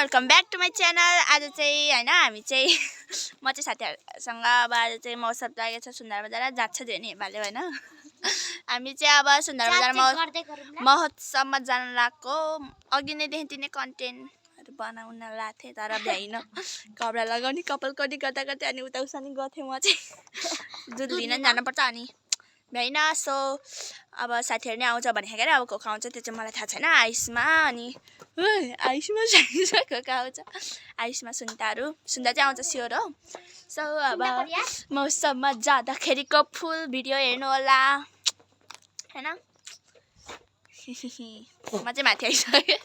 Welcome back to my channel. आज चाहिँ हैन हामी चाहिँ म चाहिँ साथीहरुसँग अब आज चाहिँ महोत्सव लागेको छ सुन्दर बजार जान्छ दियो नि हेपाले हैन। हामी चाहिँ अब सुन्दर बजार महोत्सवमा जान लाग्यो। अघि नै देखि दिने कन्टेन्टहरु बनाउन लाग्थे तर भ्याइन। कपडा लगाउने कपाल कटी गर्दा गर्दै अनि उता उसानी गथे म चाहिँ दुध लिन जान पर्छ अनि भ्याइन। सो अब साथीहरु नै आउँछ भने के अब कोक आउँछ त्यो चाहिँ मलाई थाहा छैन। आइसमा अनि आइसमा कोक आउँछ आइसमा सुन्ताहरु सुन्दा चाहिँ आउँछ स्योर हो। सो अब मौसममा जाँदाखेरिको फुल भिडियो हेर्नु होला हैन। म चाहिँ माथि आइसके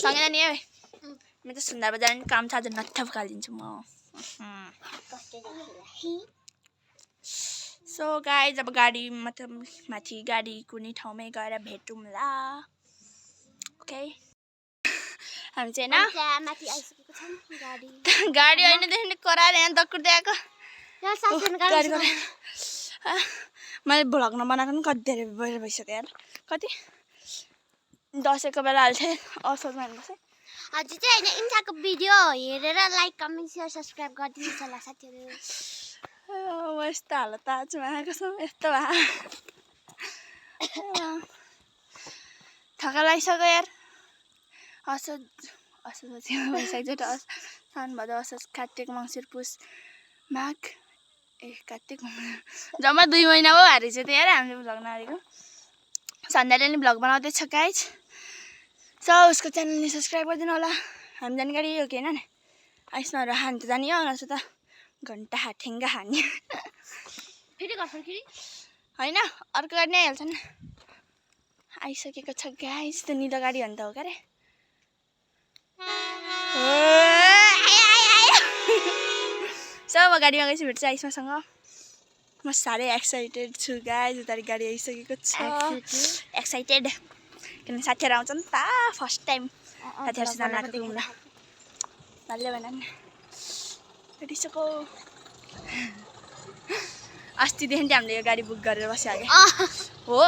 सँगै नि म त सुन्दर बजार नि काम छ आज नट्ठ फकालिदिन्छु म। सो गाइज अब गाडी मतलब माथि गाडी कुनै ठाउँमै गएर भेटौँला। ओके हामी चाहिँ ना माथि आइसकेको छौं गाडी गाडी हैन देखि कराएर यहाँ दकुर्दै आएको गाडी मैले भ्लग नबनाएको नि कति धेरै बेर भइसक्यो यार। कति दशैंको बेला हाल्थे असोजमा हेर्नुस् है। हजुर चाहिँ हैन इन्स्टाको भिडियो हेरेर लाइक कमेन्ट शेयर सब्स्क्राइब गरिदिनुस् होला साथीहरु। म यस्तो हालत आजमा आएको छ यस्तो भा थका लागिसक्यो यार। असोज भइसक्यो साउन भदौ असोज कार्तिक मङ्सिर पुस माघ कार्तिक जम्मा 2 महिना भयो हारे चाहिँ यार हामीले भ्लग नहालेको। सन्ध्याले नि भ्लग बनाउँदैछ गाइज। सो उसको च्यानल नि सब्स्क्राइब गरिदिनु होला। हामी जानकारी हो कि हैन आइसमाहरु हान्नु जाने हो नसो त घन्टा ठेङ्गा हान्ने फेरि घर फर्किरी हैन अर्को गाडी नै हाल्छन्। आइसकेको छ गाइस त निलो गाडी भन्दा हो के रे। सो म गाडीमा गएपछि भेट्छु आइसमासँग। म साह्रै एक्साइटेड छु गाइस। उता गाडी आइसकेको छ एक्साइटेड किनभने साथीहरु आउँछ नि त फर्स्ट टाइम साथीहरुसँग जान लाग्यो घुम्न भल्ले भनन् भेटिसक्यो। अस्तिदेखि चाहिँ हामीले यो गाडी बुक गरेर बस्यो हो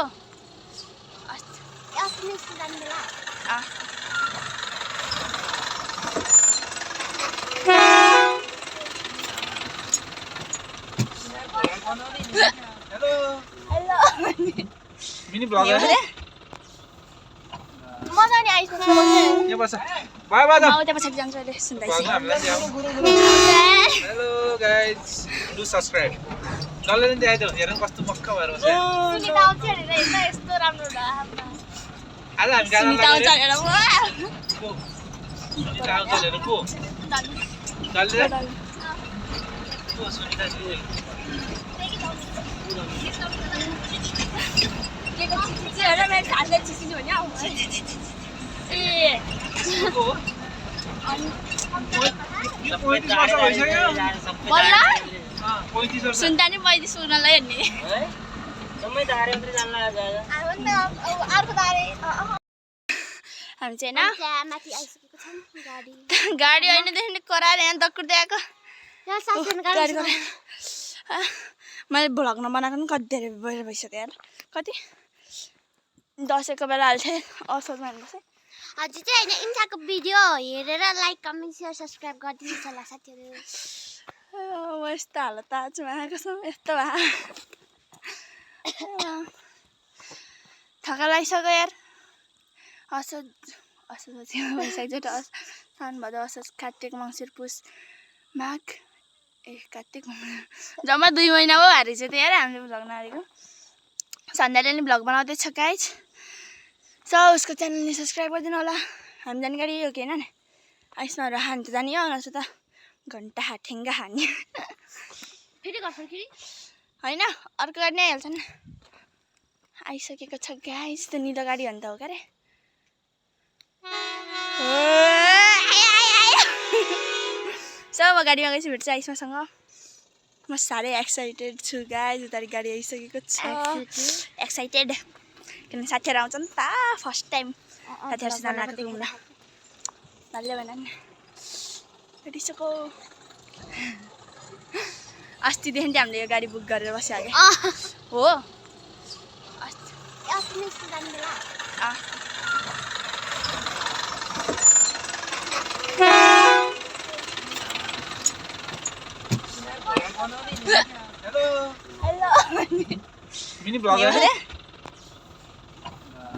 मिनी ब्लगर म जाने आइसक्यो यहाँ बस बाय बाय म उता पछाडि जान्छु अहिले सुन्दैछु। हेलो गाइज डु सब्स्क्राइब जसले नि देखाइदियो हेर्नु कस्तो मक्क भएर बस्यो। सुनिता आउँछ हेरेर हेर्न यस्तो राम्रो आज हामी गाना सुनिता आउँछ हेरेर सुनिता आउँछ हेरेर को जसले को सुनिता दिदी सुन्दा नि मैले सुन्नलाई हेर्ने हामी चाहिँ माथि आइसकेको छौं गाडी हैन देखि कराएर यहाँ दकुर्दै आएको मैले भ्लग नबनाएको नि कति धेरै बेर भइसक्यो यार। कति दशैंको बेला हाल्थे असोजमा हेर्नुस् है। हजुर चाहिँ हैन इन्स्टाको भिडियो हेरेर लाइक कमेन्ट शेयर सब्स्क्राइब गरिदिनुस् होला साथीहरु। म यस्तो हालत आजमा आएको छ यस्तो भा थका लागिसक्यो यार। असोज भइसक्यो साउन भदौ असोज कार्तिक मङ्सिर पुस माघ कार्तिक जम्मा 2 महिना भयो हारे चाहिँ यार हामीले भ्लग नहालेको। सन्ध्याले नि भ्लग बनाउँदैछ गाइज। सो उसको च्यानल नि सब्स्क्राइब गरिदिनु होला। हामी जानकारी हो कि हैन आइसमाहरु हान्नु जाने हो नसो त घन्टा ठेङ्गा हान्ने फेरि घर फर्किरी हैन अर्को गाडी नै हाल्छन्। आइसकेको छ गाइस त निलो गाडी भन्दा हो के रे। सो म गाडीमा गएपछि भेट्छु आइसमासँग। म साह्रै एक्साइटेड छु गाइस। उता गाडी आइसकेको छ एक्साइटेड किनभने साथीहरु आउँछ नि त फर्स्ट टाइम साथीहरुसँग जान लाग्यो घुम्न भल्ले भनन् भेटिसक्यो। अस्तिदेखि चाहिँ हामीले यो गाडी बुक गरेर बस्यो हो हेलो हेलो मिनी ब्लगर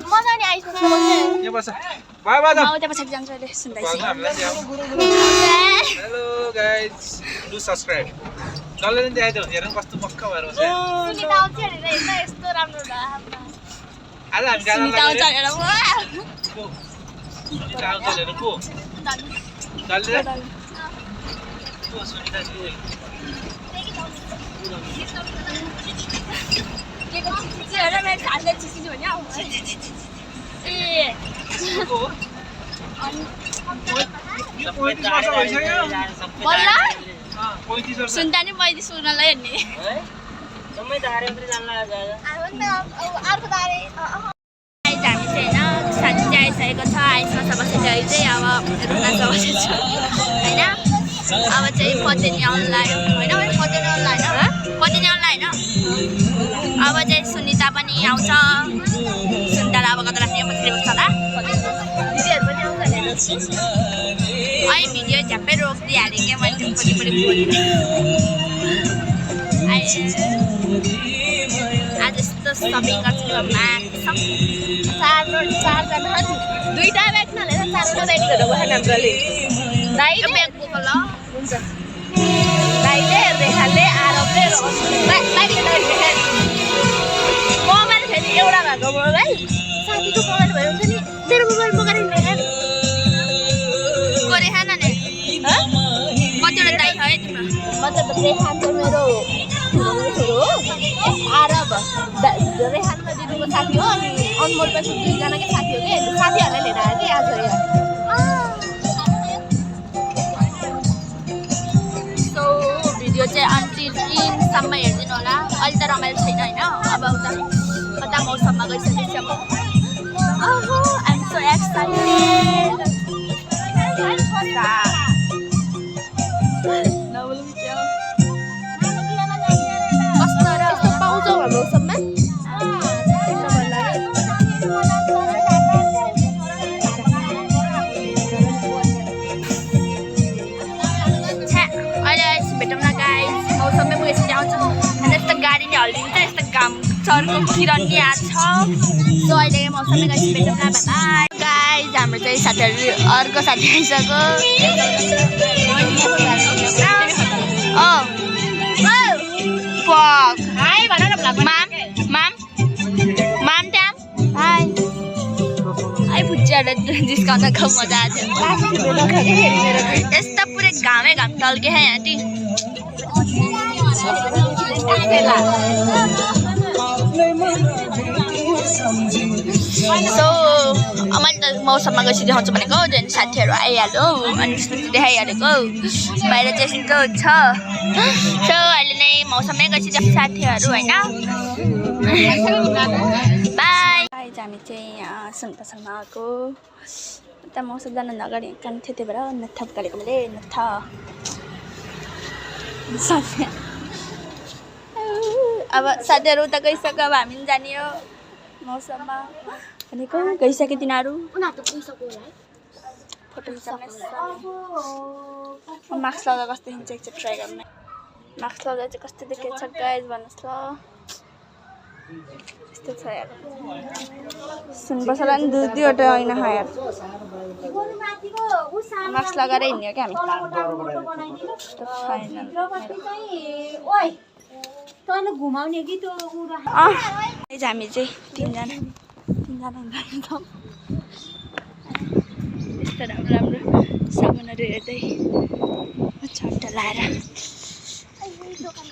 मजा नि आइसक्यो के बस बाय बाय म उता पछाडि जान्छु अहिले सुन्दैछु हेलो गाइस डु सब्स्क्राइब जसले पनि देखाइदियो हेर्नु कस्तो मक्क भएर बस्छ सुनिता आउँछ हेरेर हेर्दा यस्तो राम्रो होला आज हामी गाना सुनिता आउँछ हेरेर सुनिता आउँछ हेर्नु को डल्ले को सुनिता दिदी केको चिची हेर मेरो खाल्ले चिची भन्यो ए को बल्ला 35 वर्ष सुन्दा नि मैले सुन्नलाई हेर्ने सबै दारे मात्रै जान्न अर्को दारे हामी चाहिँ होइन साथी चाहिँ आइसकेको छ आइसमा सब चाहिँ अब रुना सब छ होइन अब चाहिँ पत्नी आउनु लाग्यो होइन पत्नी आउनु लाग्यो अब चाहिँ सुनिता पनि आउँछ सुनितालाई अब कता राख्ने पत्नी बस्छ होला दिदीहरू पनि आउँछ अहिले भिडियो झ्याप्पै रोकिदिइहालेँ क्या मैले आज यस्तो सपिङ गर्छु घरमा दुईवटा ब्याग नलिएर चारवटा ब्याग लिएर गयो हाम्रोले दाइले ब्याग बोको ल हुन्छ दाइले रेखाले आरबले मोबाइल फेरि एउटा भएको मोबाइल साथीको मोबाइल भयो हुन्छ नि मेरो मोबाइल बोकेर हिँडेर रेखा नानी कतिवटा दाइ छ है तिम्रो मतलब रेखा चाहिँ मेरो छोरो हो आरब रेखानमा दिदीको साथी हो अनि अनमोल पनि दुईजनाकै साथी हो कि साथीहरूलाई लिएर आयो कि आज सो भिडियो चाहिँ अन्तिम इनसम्म हेरिदिनु होला अहिले त रमाइलो छैन होइन अब उता कता मौसममा गइसकेपछि अब आइएम सो एक्साइटेड कस्तो र पाउँछौ हाम्रो मौसममा मौसममै पुगेपछि आउँछ अनि यस्तो गाडीले हल्लिन्छ यस्तो घाम चर्को किरण नि आएको छ सो अहिले मौसममै गएपछि भेटौँ न बाई गाइस हाम्रो चाहिँ साथीहरू अर्को साथी आइसक्यो माम ट्याम हाई आई भुजियाहरू जिस्काउँदाको मजा आएको यस्तो पुरै घामै घाम टल्के है आँटी सो मैले त मौसममा गएपछि देखाउँछु भनेको झन् साथीहरू आइहाल्यो अनि त्यसपछि देखाइहालेको बाहिर चाहिँ यस्तो छ सो अहिले नै मौसममै गएपछि साथीहरू होइन बाई हामी चाहिँ यहाँ सुनपासलमा आएको उता मौसम जान नगरी कान थियो त्यही भएर नथा पुकालेको मैले नथा साथी अब साथीहरू उता गइसक्यो अब हामी पनि जाने हो मौसममा भनेको गइसक्यो तिनीहरू फोटो खिचाउने मास्क लगाउँदा कस्तो हिँड्छ एकचोटि ट्राई गर्ने मास्क लगाउँदा चाहिँ कस्तो देखेको छ गाइज भन्नुहोस् ल यस्तो छ यार सुनबसला नि दुईवटा होइन यार मास्क लगाएर हिँड्यो क्या हामी घुमाउने कि त्यो हामी चाहिँ तिनजना यस्तो राम्रो राम्रो सामानहरू हेर्दै छट्टा लाएर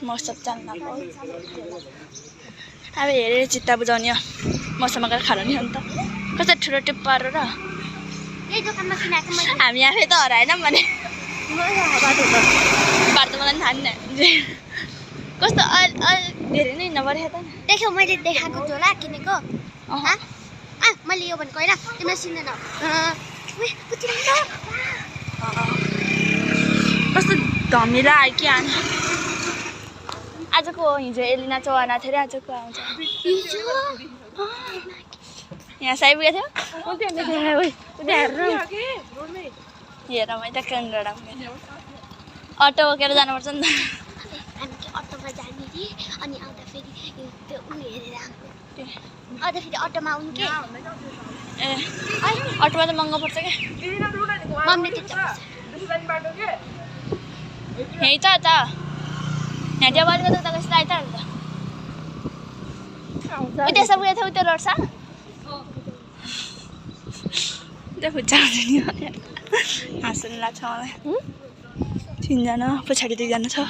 मौसम जानु अब हेरेर चित्त बुझाउने हो मौसममा गएर खानु नि हो नि त कस्तो ठुलो टिप्पर र हामी आफै त हराएनौँ भने बाटो मलाई पनि थाहा नि कस्तो धेरै नै नपऱ्यो त देख्यौ मैले देखाएको थियो होला किनेको मैले यो भनेको होइन तिमीले चिन्दैन कस्तो धमिला आयो कि आजको हिजो एलिना चौहान थियो अरे आजको आउँछ यहाँ साइपुगेको थियो हेर मैले त क्याङ्गडा अटो बोकेर जानुपर्छ नि त अटोमा जाने रे अनि आउँदा फेरि त्यो उ हेरेर आउँदा फेरि अटोमा आउनु के ए अटोमा त महँगो पर्छ के मम्मीले त्यति यही त यहाँ त्यो बलेको त कस्तो आइता त त्यसो पुगेको थियो त्यो रोड छ त्यो खुट्टाउँछ नि हाँस्नु लाग्छ मलाई 3 जना पछाडि 2 जना छ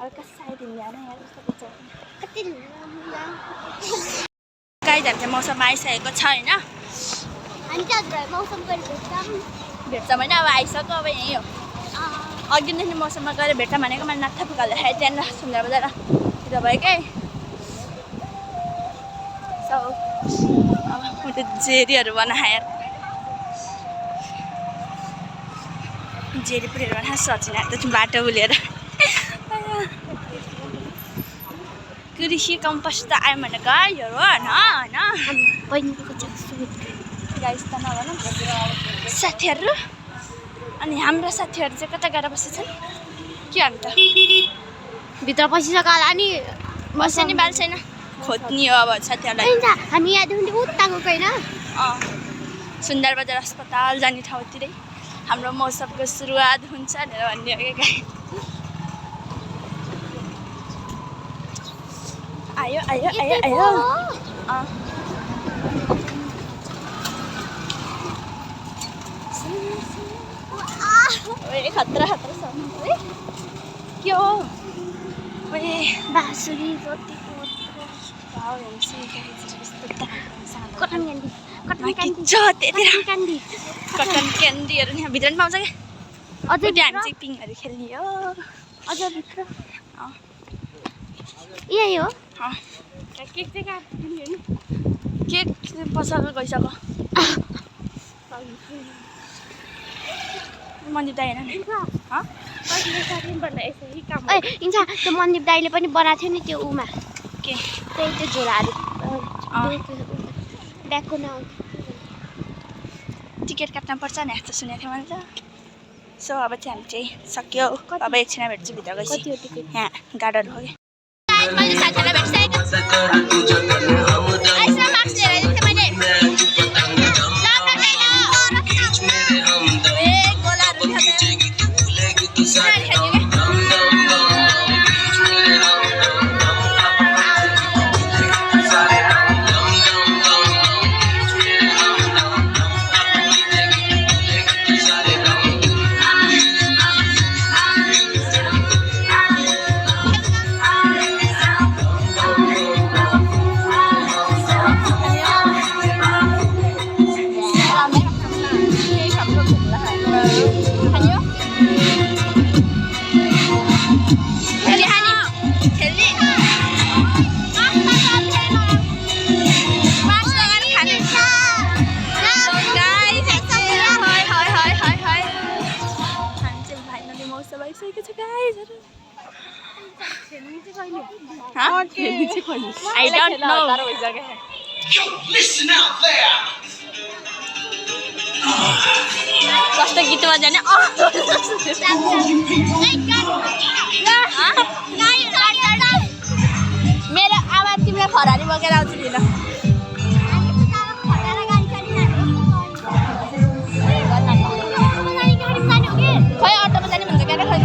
हल्का साइड हिँड्दैन यार कस्तो कति गाइज हामी चाहिँ मौसममा आइसकेको छ होइन हामी चाहिँ मौसम भेट्छ भने अब आइसक्यो अब यहीँ हो अघिदेखि मौसममा गएर भेट्छ भनेको मैले नाथा पुगाल्दाखेरि त्यहाँनिर सुन्दर बजारतिर भयो क्या सो अब म त जेरीहरू बनाएर जेरी पुरेर बनाएर सचिन आएको बाटो उलेर कृषि कम्पोस्ट त आयो भने गाईहरू होइन गाइस त नभनौँ साथीहरू अनि हाम्रा साथीहरू चाहिँ कता गएर बसेछन् के हामी त भित्र पसिसक्यो होला नि बसे नि बाल छैन खोज्ने हो अब साथीहरूलाई हामी यहाँदेखि उता गएको होइन सुन्दर बजार अस्पताल जाने ठाउँतिरै हाम्रो मौसमको सुरुवात हुन्छ भनेर भन्ने हो क्या आयो आयो आयो आयो खतरा खतरा छ के हो बाँसुरी कटन क्यान्डीहरू यहाँ भित्र पनि पाउँछ क्या अझै हामी चाहिँ पिङहरू खेल्ने हो अझ भित्र यही हो केक पसल गइसक्यो मन्दिर दाइ होइन इन्सा त्यो मन्दिप दाइले पनि बनाएको थियो नि त्यो उमा के त्यही त्यो झोलाहरू ब्यागको नाउँ टिकट काट्न पर्छ नि यस्तो सुनेको थियो मैले त सो अब चाहिँ हामी चाहिँ सक्यो अब एकछिन भेट्छु भित्र गएपछि यहाँ गार्डन हो कि मैले साथीहरूलाई भेटिसकेको I don't know. Listen out there. कस्तो गीत बजाउने मेरो आमा तिमीलाई फरारी बोकेर आउँछु किन खोइ अटोमा जाने भन्छ क्या खोइ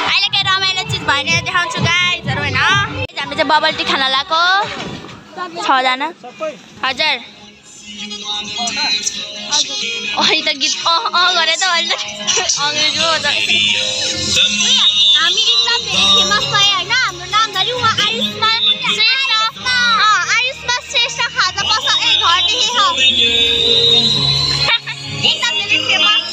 अहिले के रमाइलो चिज भएर देखाउँछु गाइजहरू होइन हामी चाहिँ बबल टी खान लगाएको 6 जना हजुर अहिले त गीत गरे त अहिले अङ्ग्रेजी हामी एकदम फेमस भयो होइन हाम्रो नाम धरि उहाँ आयुषमा श्रेष्ठ खाजा पस घरदेखि हो एकदम धेरै फेमस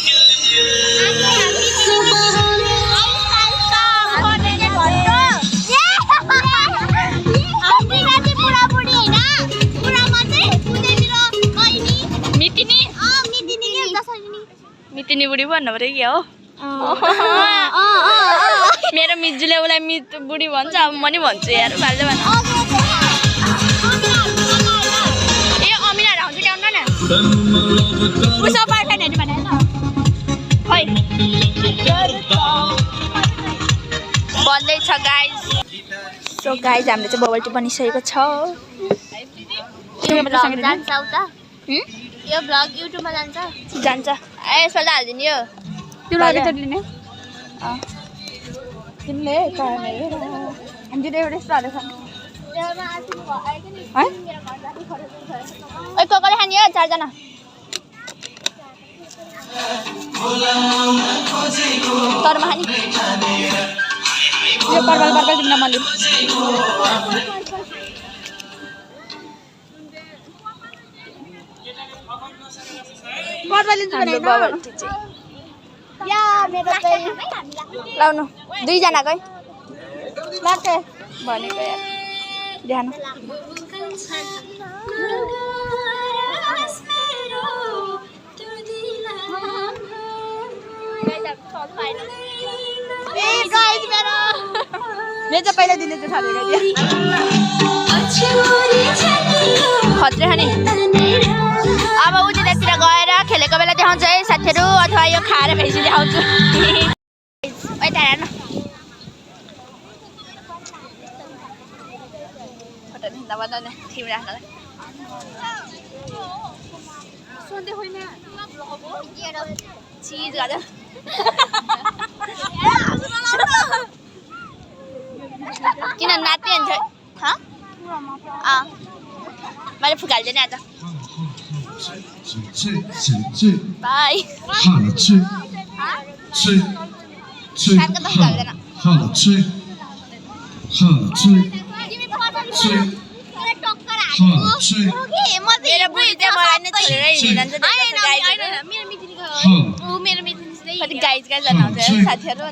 मितिनी बुढी भन्नु पऱ्यो कि हो मेरो मिजुले उसलाई मित बुढी भन्छ अब म नि भन्छु यार भाले भन ए अमिना राउँछ के आउन न उसो पार्दैन नि भने खै बन्दै छ गाइस सो गाइस हामीले चाहिँ बबल टी बनिसकेको छ जान्छ उता यो ब्लग युट्युबमा जान्छ जान्छ ए यसपालि हाल्दिने यो तिम्रो अघि त लिने तिमीले हामीले एउटा यस्तो हालेको है ओइ कोकोले खाने हो 4 जना तरमा खाने यो पर्पल पर्पल तिमीलाई मैले पर्पल लिन्छु भने बबल टी चाहिँ या मेरो चाहिँ लाउनु 2 जनाकै लाग्छ भनेको यार ध्यान ए गाइस मेरो मैले चाहिँ पहिला दिने चाहिँ छाडेको थियो खत्रे खाने अब उतितिर गएर खेलेको बेला देखाउँछु है साथीहरू अथवा यो खाएर फेरि देखाउँछु ओइ त हेर्न फोटो निस्दा बजाउने थिम राख्नलाई सोध्दै होइन चिज गर्दा किन नाच्ने हुन्छ मैले फुकाल्दैन आज बाई साथको त फुकाल्दैन मेरो बुढी चाहिँ मलाई नै छोडेर हिँडिरहन्छ कति गाइज गाइज बनाउँछ साथीहरू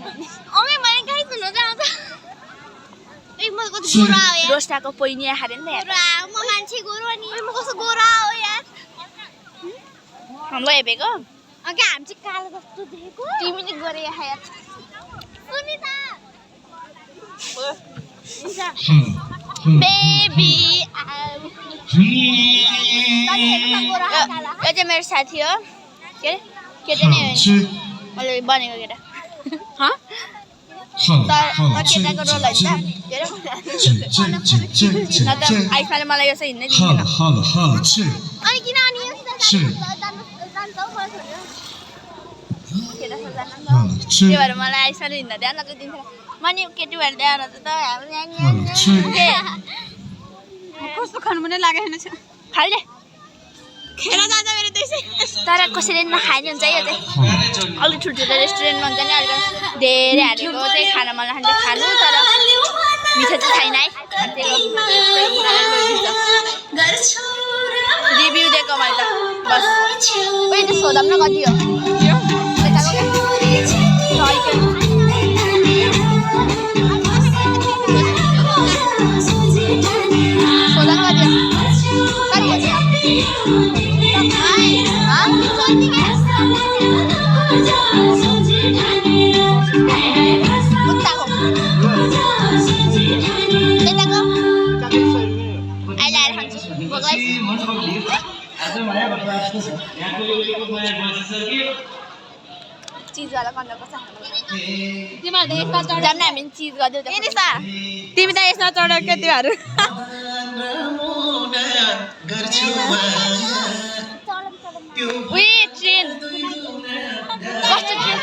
रोस्टाको पोइनिया खारे नि त हाम्रो हेपेको तिमीले गरे खाया बेबी यो चाहिँ मेरो साथी हो के अरे केटा नै हो मैले बनेको केटा केटाको रोल होइन न त आइफाले मलाई यसो हिँड्नै दिँदैन त्यही भएर मलाई आइफाले हिँड्न ध्यान नत्र दिन्थेन म नि केटी भएर ध्यान त कस्तो खानु पनि लागेको छैन खाल्ने खेर जान्छ मेरो त्यसै तर कसैले नखाने हुन्छ है यो चाहिँ अलिक ठुल्ठुलो रेस्टुरेन्टमा हुन्छ नि अलिक धेरै हालेको चाहिँ खान मन लाग्छ खानु तर मिठो चाहिँ छैन है रिभ्यू दिएको मैले त बस उयो त सोधौँ न कति हो सोधौँ न कति चिजवाला गर्न पर्छ तिमीहरूले यसमा चढ जाम न हामी चिज गरिदिउँ तिमी त यसमा चढेको तिमीहरू उयो ट्रेन कस्तो ट्रेन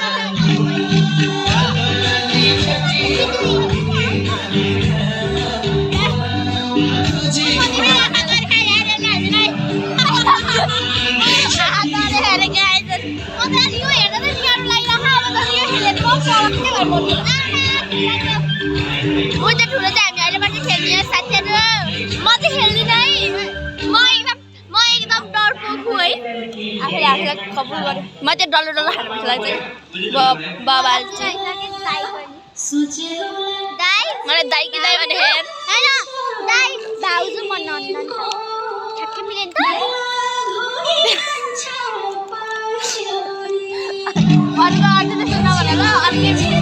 उता ठुलो चाहिँ हामी अहिले मात्रै खेल्ने साथीहरू म चाहिँ खेल्दिनँ है म एकदम डरपोक है आफूले आफूलाई कबुल गरेँ म चाहिँ डल्लो डल्लो खानु मन लाग्छ बाबा चाहिँ मलाई दाइ कि दाइ भने हेर दाइ भाउजू म नन्दन ठ्याक्कै मिलेन त अर्को अर्को त्यस्तो नभनेर अर्कै मिलेन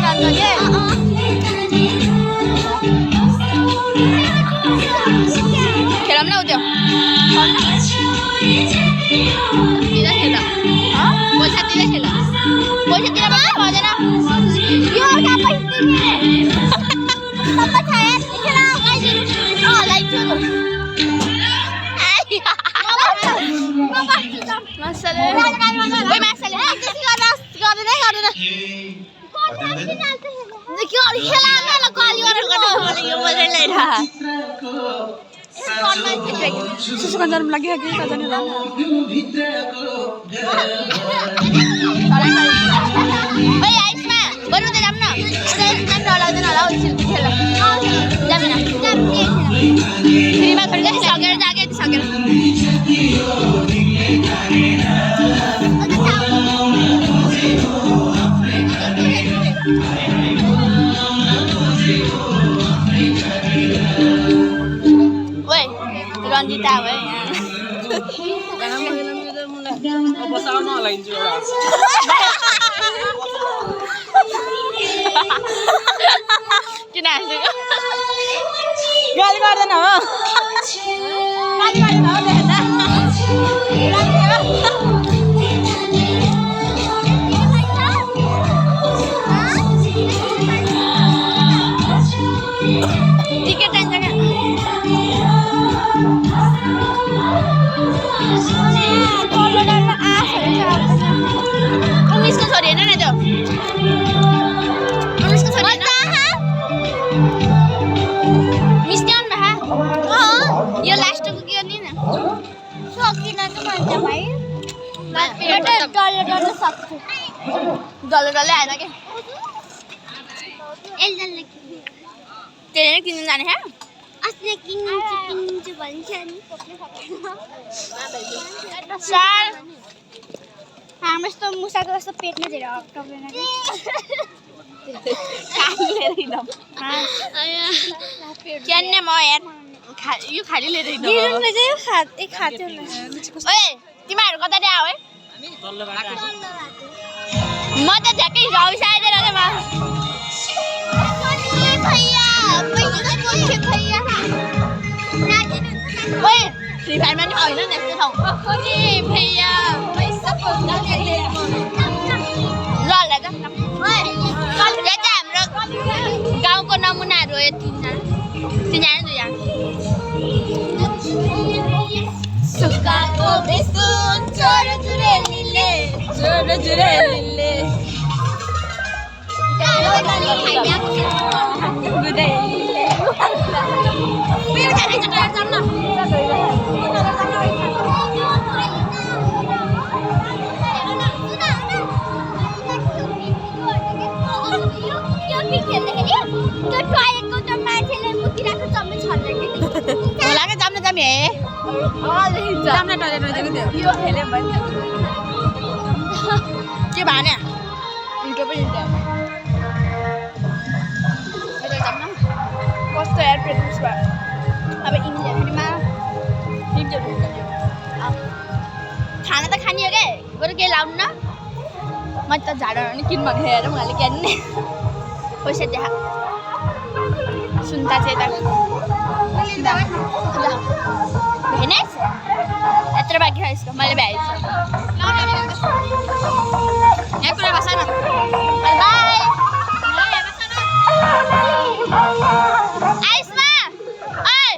पैसातिर मात्रै भएन यो अर्का पैसा तिमीले सबै छ यार खेला लाइक छु मासले ओइ मासले त्यसै गर्दैन देखियो खेला ल कल गरेर यो मजा ल्याइरा सुसु गर्न लागि कि कजन होला ओइ आइसमा बरु त जाम न नाम डलाउँदैन होला उसिल खेल जाम न फ्रीमा थोडी सकेर जागे सकेर ओइ रन्जिता हो बसाउन लाइन्छु एउटा किन हाँसेको गाली गर्दैन हो टिकट चाहिन्छ क्या उमेशको छोरी हेर्न न त्यो उमेशको छोरी हेर्न मिस्टी आउनु भए यो लास्टको के गर्ने न सकिन त भन्छ भाइ डल्लो सक्छु डल्लै आएन कि एल्जनले त्यसले नै किन्नु जाने है अस्ति किन्छु भन्छ नि सार हाम्रो यस्तो मुसाको जस्तो पेटमा धेरै अप्ठ्यारो क्यान्ने म यार यो खाली लिएर हिँड्नु ओए तिमीहरू कता आऊ है म त झ्याकै झौसाइदिएर ओए फ्री फायरमा नि होइन यस्तो ठाउँ ल हाम्रो गाउँको नमुनाहरू हो यो तिनजना दुईजना सुक्काको बेसुन छोरो जुरेलीले के भने उल्टो पनि कस्तो यार प्रेक्टिस भयो अब इन्डियामा खाना त खाने हो क्या बरु केही लाउनु न म त झाडा नि किन भनेर हेर उहाँले क्यान्ने पैसा देखा सुन्ता चाहिँ भेनेस यत्रो बाँकी छ यसको मैले भ्याएछु यहाँ कुरा बस न बाई आइसमा ओइ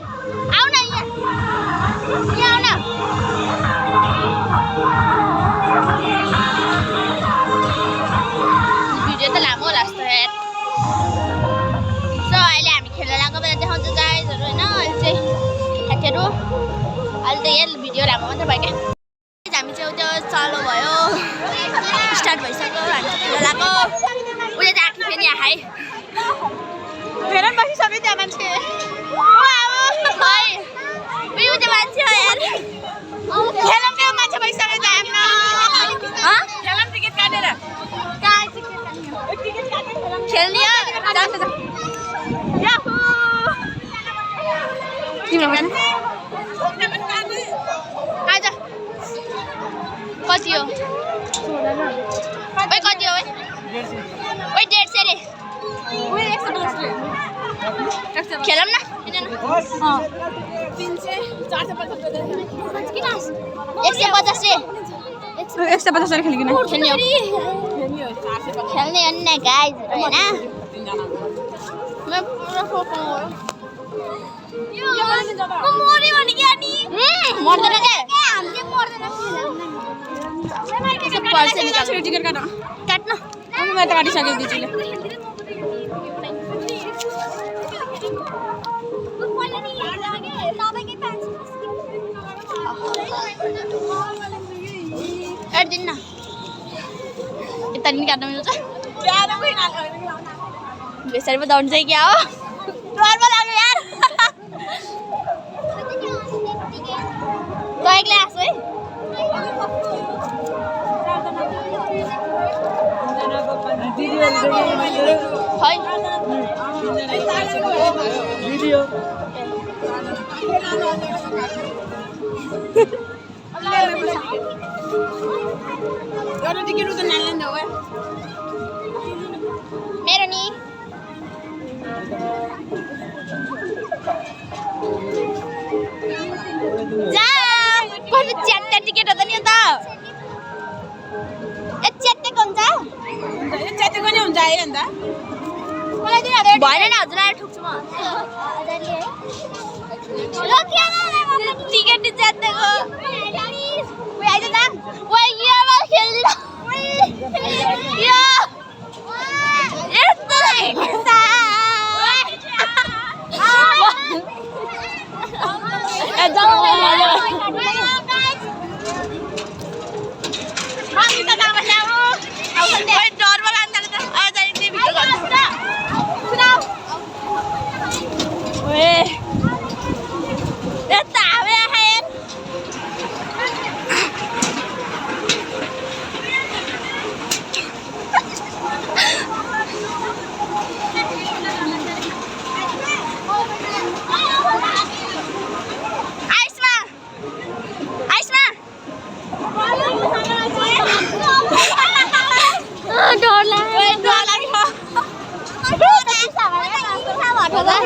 आउ न यहाँ आउ न भिडियो त लामो होला जस्तो यार सो अहिले हामी खेल्न लागेको बेला देखाउँछ गाइजहरू होइन अहिले चाहिँ साथीहरू अहिले त यहाँ भिडियो लामो मात्रै भयो क्या हामी चाहिँ त्यो चालो भयो स्टार्ट भइसक्यो हामी खेल्न लागेको उयो चाहिँ आँखी फेरि आए फेर बसिसक्यो त्यहाँ मान्छे उयो चाहिँ मान्छे हो यार खेलम त्यो मान्छे भइसक्यो त्यहाँ खेलम टिकट काटेर खेल्ने हो आज कति हो ओइ कति हो ओइ 150 रे खेलौँ न 150 खेलिकन खेल्ने हो खेल्ने हो नि गाइज होइन म पुरा फोक्नु हो म मर्यो भने के अनि मर्दैन के हामी चाहिँ मर्दैन टिकट काट काट्नु मैले त काटिसकेँ दिदीले काट्दिनु न यता नि काट्न मिल्छ बेसरी पो दौड्नु चाहिँ क्या हो डर पो लाग्यो यार तँ एक्लै आएको है खै मेरो नि जा कति च्याट्टा टिकट हो त नि त ए च्याट्टेको हुन्छ च्यातेको नि हुन्छ है अन्त भएन नि हजुर आएर ठुक्छु म टिकट च्याट्टेको आइज त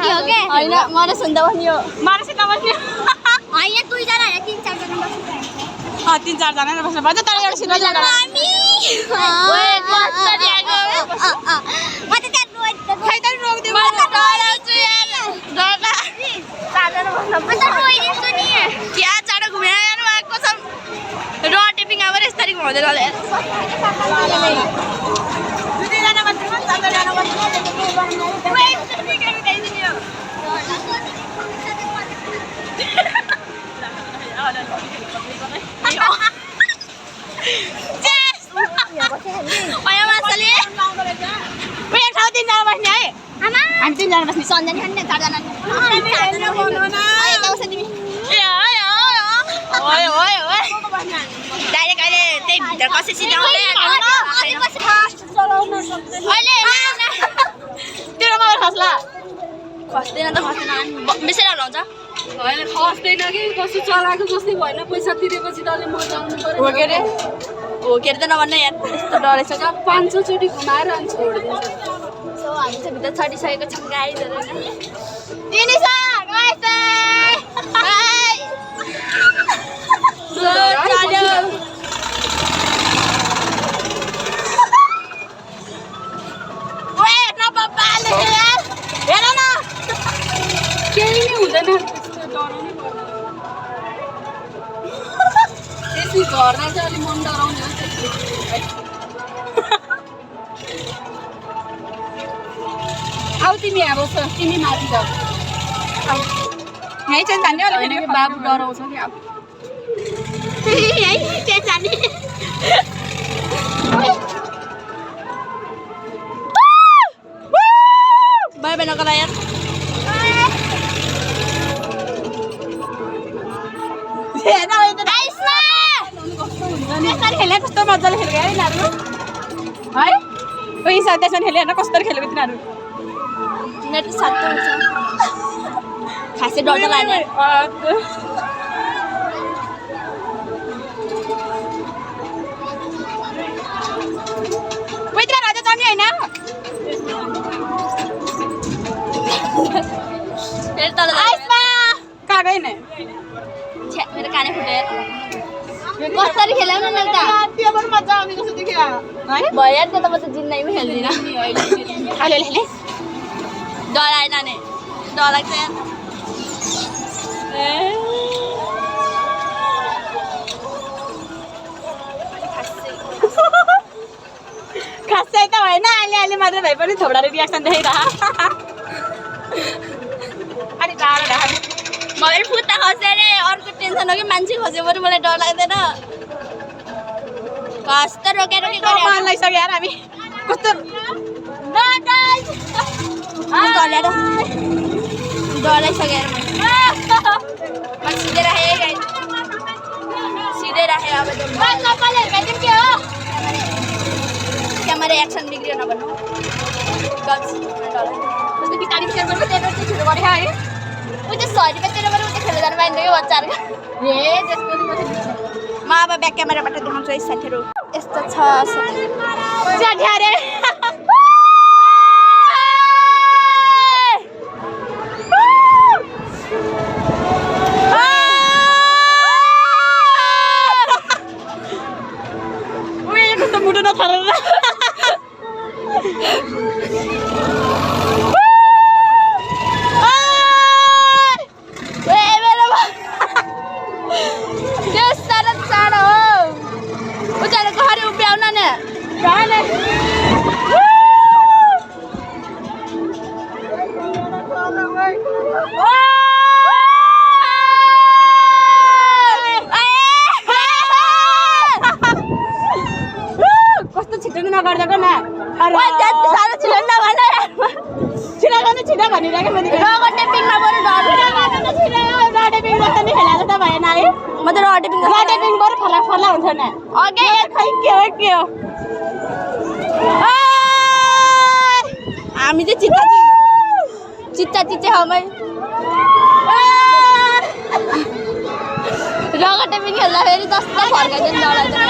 खेल्दिन होइन मलाई सुन्दा पनि हो मार्सित बस्ने होइन दुईजना होइन 3-4 जना बस्नु 3-4 जना बस्नु पर्छ तर एउटा सिट जना म त त्यहाँ रोइदिएको खै त रोक्दियो म त रोइदिन्छु नि क्या चाँडो घुमेर जानु भएको छ र टेपिङ अब यस्तरी घुमाउँदैन होला यार 2 जना बस्नु 4 जना बस्नु हामी 3 जना बस्ने सन्जनी खाने 4 जना डाइरेक्ट अहिले त्यही भित्र कसै सिट आउँदै तेरो मगर खस्ला खस्दैन त खस्दैन बेसी हलाउँछ होइन खस्दैन कि कसो चलाएको जस्तै भएन पैसा तिरेपछि त अलि मजा आउनु पर्यो हो के रे हो के त नभन्नु यार यस्तो डरेछ 500 चोटि घुमाएर अनि छोडिदिन्छ सो हामी चाहिँ भित्र चढिसकेको छौँ गाइजहरू केही नै हुँदैन त्यस्तो डराउनै पर्दैन त्यसै घरमा चाहिँ अलि मन डराउने हो आऊ तिमी अब तिमी माथि जाऊ यहीँ चाहिँ जाने होला फेरि बाबु डराउँछ कि अब बाई बाई नगला यार खेले कस्तो मजाले खेलेको है यिनीहरू है उही छ त्यसमा खेले हेर्न कस्तो खेलेको तिनीहरू नेट सातो हुन्छ खासै डर त लाग्दैन उही राजा चढ्ने होइन फेरि तल आइसमा कागै नै मेरो कानै फुट्यो कसरी खेलाउनु न त त्यो पनि मजा आउने जस्तो देखियो है भइहाल्छ त म त जिन्दगीमा खेल्दिनँ अहिले डराएन नि डराएको छ खासै त होइन अलि मात्रै भए पनि थोडा रियाक्सन देखाइरह अलि टाढो राख मैले फुत्ता खसेँ अरे अर्को टेन्सन हो कि मान्छे खस्यो भने मलाई डर लाग्दैन कस्तो रोकेर के गरे मान लागिसक्यो यार हामी कस्तो डराइसक्यो यार मैले सिधै राखेँ गाइस सिधै राखेँ अब क्यामेरा एक्सन बिग्रियो नभन्नु कस्तो बिचारी बिचार गर्नु त्यही चाहिँ छिटो गरेको है ऊ त्यो सरीमा तेरो पनि उता खेल्न जानु पाइँदैन कि बच्चाहरूको ए त्यसको म अब ब्याक क्यामेराबाट देखाउँछु है साथीहरू यस्तो छ च्याठ्यारे उयो कस्तो मुटु नथरेर कस्तो छिटो नगर्दाको न छिटो भनिरहेको मैले टेपिङमा बरु डर रडेपिङ जस्तो नि खेलाएको त भएन है म त रडेपिङ बरु फला फला हुन्छ न अघि खै के हो हामी चाहिँ चिच्चा ठाउँमै रगत टेपिङ खेल्दाखेरि जस्तो फर्काइदिनु डराइदिनु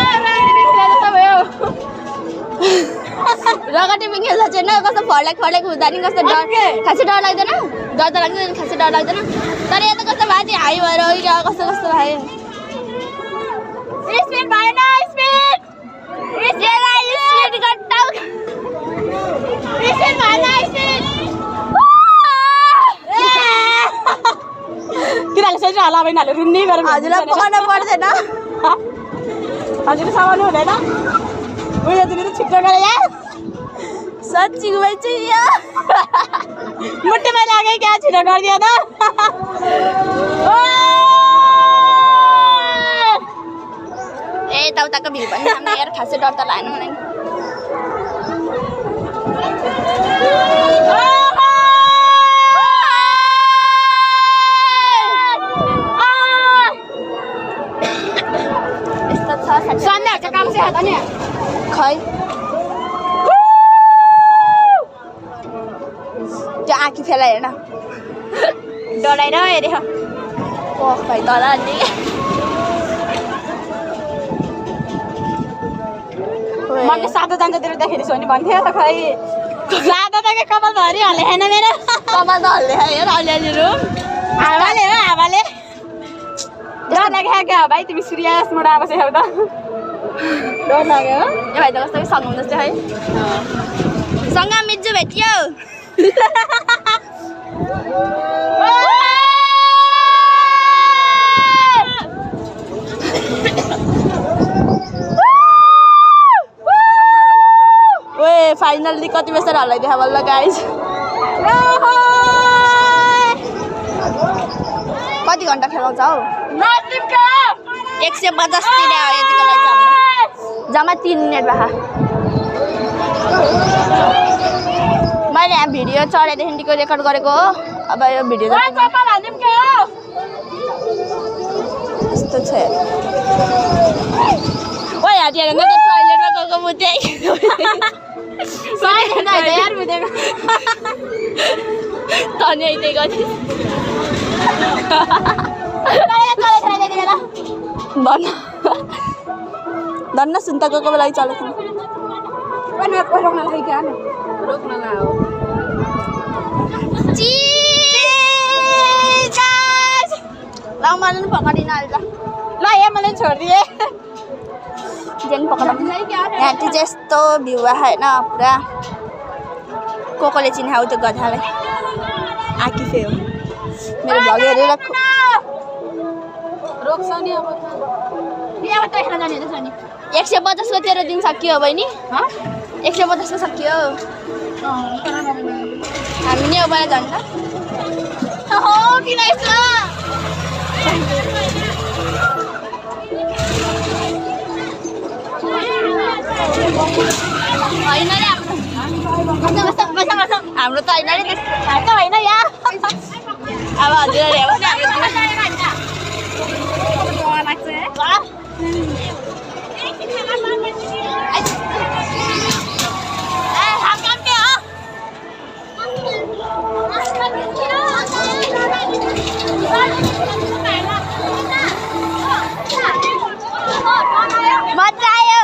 रगत टेपिङ खेल्दा चाहिँ कस्तो फर्लेक हुँदा नि कस्तो डर खासै डर लाग्दैन डर त लाग्दैन खासै डर लाग्दैन तर यहाँ त कस्तो भयो त्यो हाई भएर हो क्या कस्तो भयो स्पिड भएन स्पिड तिनीहरूले सोच्नु होला अब यिनीहरूले रुन्ने गरेर हजुरलाई पकाउनु पर्दैन हजुरले समाउनु हुँदैन उयो तिमीले छिट्टो गरे या साँच्ची भाइ चाहिँ यहाँ मुट्टुमा लाग्यो क्या छिटो गरिदियो त ए यताउताको भिड पनि सामने यार खासै डर त लागेन मलाई यस्तो छ सन्ध्याहरूको काम चाहिँ हात नि खै त्यो आँखी फेला हेर्न डराएर हेऱ्यो ओह भाइ तल अनि मैले सातो जान्छ तेरो देखेर सोनी भन्थ्यो त खै जाँदा त के कपाल भरि हाले होइन मेरो कपाल त हल्ले हेर अलिअलि रुम हावाले हो हावाले डर लाग्यो क्या भाइ तिमी सिरियस मोड आएको छौ त डर लाग्यो हो ए भाइ त कस्तो सङ्गम जस्तै है सँग मिज्जु भेटियो फाइनल्ली कति बेसर हल्लाइदियो बल्ल गाइज कति घन्टा खेलाउँछ हौ 150 तिरे यतिको लागि जम्मा 3 मिनट भए मैले यहाँ भिडियो चढाइदेखिको रेकर्ड गरेको हो अब यो भिडियो यस्तो छ ओ यहाँ टोइलेटमा गएको मुते यार बुझेको तनी आइदिए गति धन्न सुन्तको लागि चलेको ल मलाई पनि पकाइदिन अहिले ल यहाँ मैले छोडिदिएँ जेन पकडौँ यहाँ चाहिँ यस्तो भ्यू आयो होइन पुरा कोले चिनाउ त्यो गधालाई आँखी हो मेरो भ्लग हेरेर रोक्छ नि अब 150 को तेरो दिन सकियो बहिनी 150 को सकियो हामी नि अब जान्छ हो किन यस्तो होइन रे हाम्रो त होइन रे त्यस्तो होइन यहाँ अब हजुरहरूले अब मजा आयो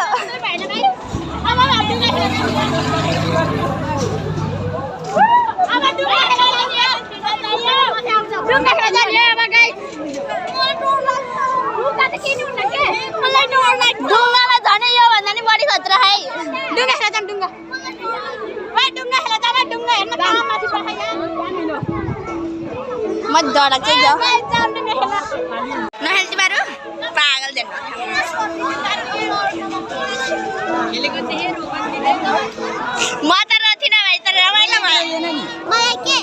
डुङ्गामा झनै यो भन्दा नि बढी खतरा है डुङ्गा खेला जाम डुङ्गा खेला जाम डुङ्गा हेर्न कहाँ माथि पठाइया म डराएको चाहिँ जाऊ नखेल्ती मारु पागल देन म त रथिन भाइ त रमाइलो भयो मलाई के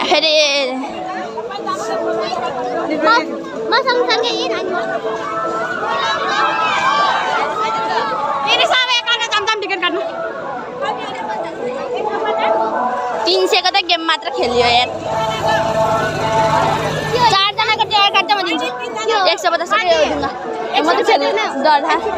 फेरि म सँगसँगै फेरि सबै काट्न जाम टिकट काट्नु 300 को त गेम मात्र खेलियो यार 4 जनाको टिकट काट्छ म दिन्छु 150 को ढुङ्गा म त खेल्दिन डरहा खेल्दिन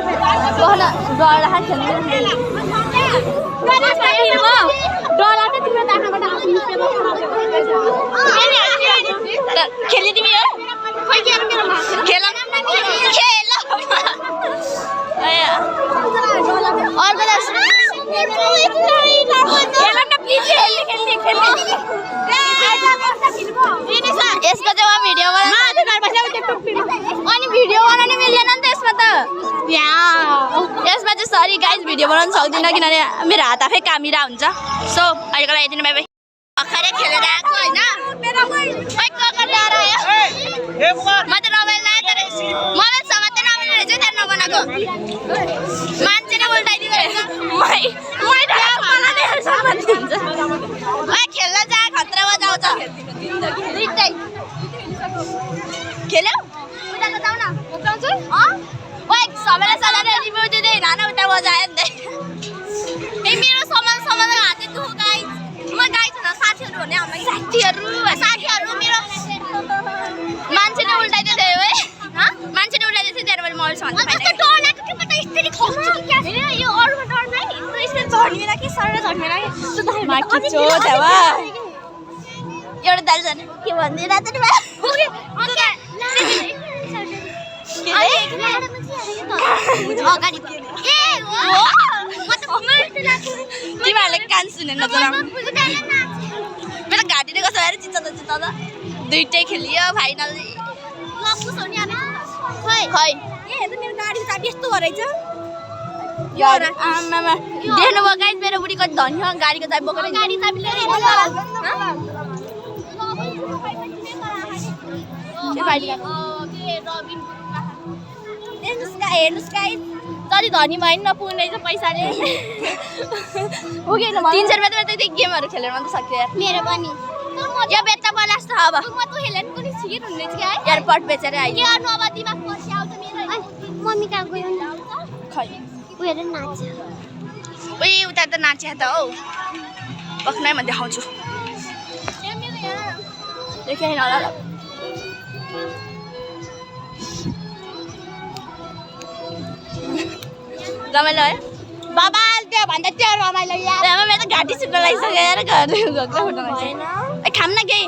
खेली तिमी हो खेल यसको चाहिँ म भिडियो अनि भिडियो बनाउनु मिल्दैन नि त यसमा त यसमा चाहिँ सरी गाइज भिडियो बनाउनु सक्दिनँ किनभने मेरो हात आफै कामिरा हुन्छ सो अहिलेको लागि यति नै बाइ बाइ भर्खरै खेलेर आएको होइन म त मोबाइल लाएँ तर मोबाइल समात्दै नमिल्ने रहेछ त्यहाँ नबनाएको मान्छे नै उल्टाइदिँदो रहेछ खेल्न जा खतरामा जाउँछ दुइटै खेल्यौ उताको जाऊ न सबैलाई सजाएर रिभ्यू दिँदै हिँड उता बजायो नि त मेरो सामान हातै दुख गाई म गाई छैन साथीहरू भने हाम्रो साथीहरू मेरो मान्छे नै उल्टाइदियो थियो है मान्छे नै उल्टाइदियो थियो त्यहाँबाट मोबाइल सामान यो अरूमा डर नै यसरी झर्नेला कि सर झर्नेला एउटा दाल जाने के भन्दै रात नि तिमीहरूले कान सुनेन मेरो घाँटीले कसो भएर चिच्चा त दुइटै खेलियो फाइनल खै मेरो गाडी चाबी यस्तो भएछ आमामा देख्नुभयो गाइस मेरो बुढी कति धनी हो गाडीको चाबी बोकेर गाडी चाबी लिएर हेर्नुहोस् गाइस जति धनी भयो नि नपुग्ने रहेछ पैसाले पुगेन 300 रुपियाँ त गेमहरू खेलेर मात्र सक्यो यार मेरो पनि यो बेच्दा बोला जस्तो अब म त हेलेन कुनै छिर हुने छ के एयरपोर्ट बेचेर आइयो के गर्नु अब दिमाग पर्छ आउँछ मेरो मम्मी कहाँ गयो नि खै उ हेरेन नाच्छ उही उता त नाच्या त हौ पक्नै म देखाउँछु देखाइन होला रमाइलो है बबाल त्यो भन्दा त्यो रमाइलो यार मेरो त घाँटी सुक्न लागिसक्यो यार घरले घक्का फुट्न लागिसक्यो खाम न केही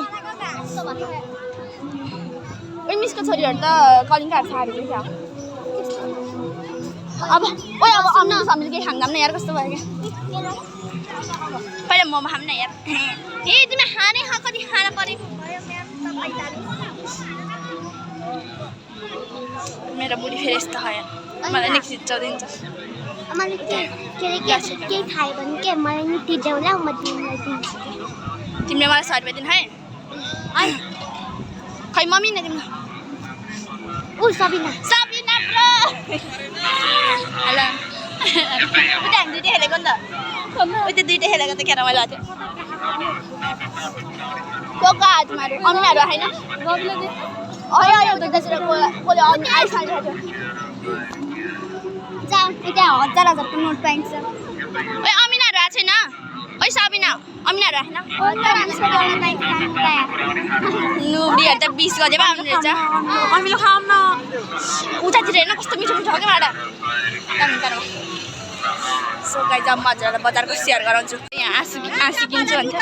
उही मिसको छोरीहरू त कलिङ्गाहरू साडी क्या अब ओए अब अम्न समिल केही खाँदाम न यार कस्तो भयो क्या पहिला मोमो खाम न यार ए तिमी खाने कति खाना परेको भयो म्याम मेरो बुढी फेरि यस्तो खायो मलाई नि खिचाउँदिन्छ मैले केही खायो भने के मलाई नि तिर्याउला म तिमीलाई दिन्छु तिमीले मलाई 100 रुपियाँ दिनु है खै मम्मी नै दिनु ऊ सबिना ब्रो हेलो उता हामी दुईटै हेरेको नि त उता दुईटै हेरेको त केरा मैले थियो कोका हात मार्यो अन्नाहरू हैन आयो त्यसरी कोले अनि आइसकेको थियो जा त्यहाँ 1000 को नोट पाइन्छ ओइ अमिनाहरू आएको छैन ओइ सबिना अमिनाहरू आएन नुबडीहरू त 20 गजे पो आउनु रहेछ अमिलो खाऊँ न उतातिर हेर्न कस्तो मिठो मिठो हो क्या भाडा सो गाइज अब मजाले बजारको सेयर गराउँछु यहाँ आँसी किन्छु भन्छ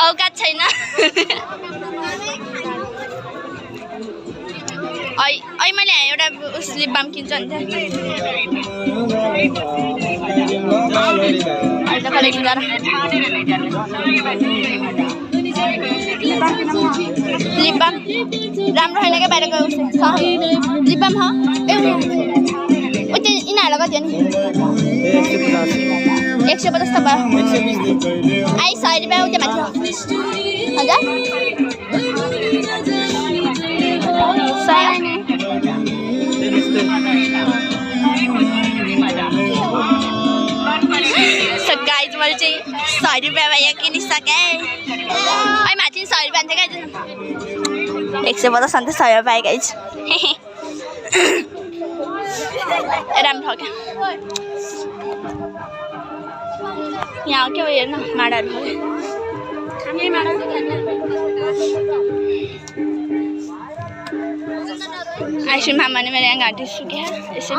औकात छैन ऐ मैले एउटा लिप बाम किन्छु अन्त लिप बाम राम्रो छैन क्या बाहिरको लिप बाम त्यो यिनीहरूलाई कति हो नि 150 त भयो आई 100 रुपियाँ उता माथि हजुर 100 गाइज मैले चाहिँ 100 रुपियाँमा यहाँ किनिसकेँ अहिले माथि 100 रुपियाँ थियो गाइज 150 अन्त 100 रुपियाँ गाइज राम्रो क्या यहाँ के हो हेर्न माडाहरू आइसक्रिम खाम भने मेरो यहाँ घाँटी सुक्यो यसरी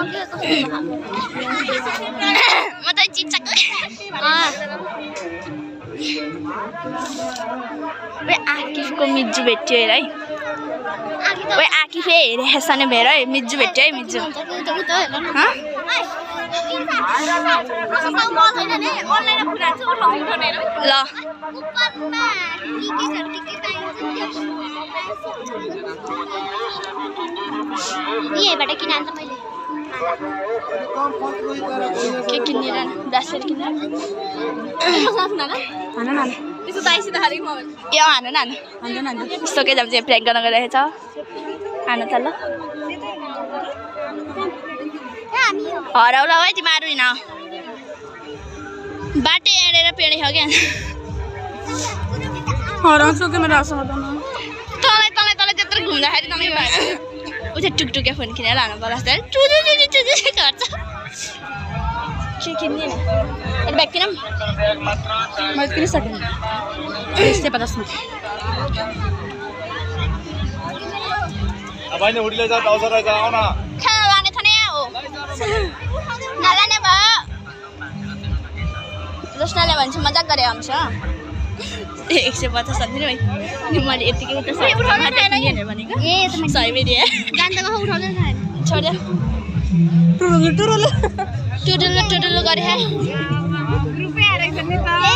म त चिच्चाको आकिफको मिज्जु भेट्यो हेर है ओए आकिफे हेरेछ नि भेर है मिज्जु भेट्यो है मिज्जु ल यहीबाट किन अन्त मैले के किन्ने र दासरी किन्ने त्यसो त आइसित हारेको म ए हानु न यस्तो के जान्छ प्र्याङ्क गर्न गइरहेछ हानु त ल हराउला है तिमीहरू हिँड बाटो एडेर पेडे हो क्या हराउँछु के मेरो आशा हुँदैन तँलाई त्यत्रो घुम्दाखेरि तपाईँ उता टुकटुके फोन किनेर लानु पर्ला जस्तो गर्छ के किन्ने ब्याग किनौँ मैले किनिसकेँ 150 मा बहिनी उठिले जा अवसर रहेछ आउन खाना लाने थाने हो नलाने भयो जसले भन्छ मजाक गरे हुन्छ 150 अन्थ्यो नि मैले यतिकै उता भनेको ए त मैले 100 रुपियाँ गान्तोकमा उठाउँदैन छैन छोड्यो टुटुलु गरे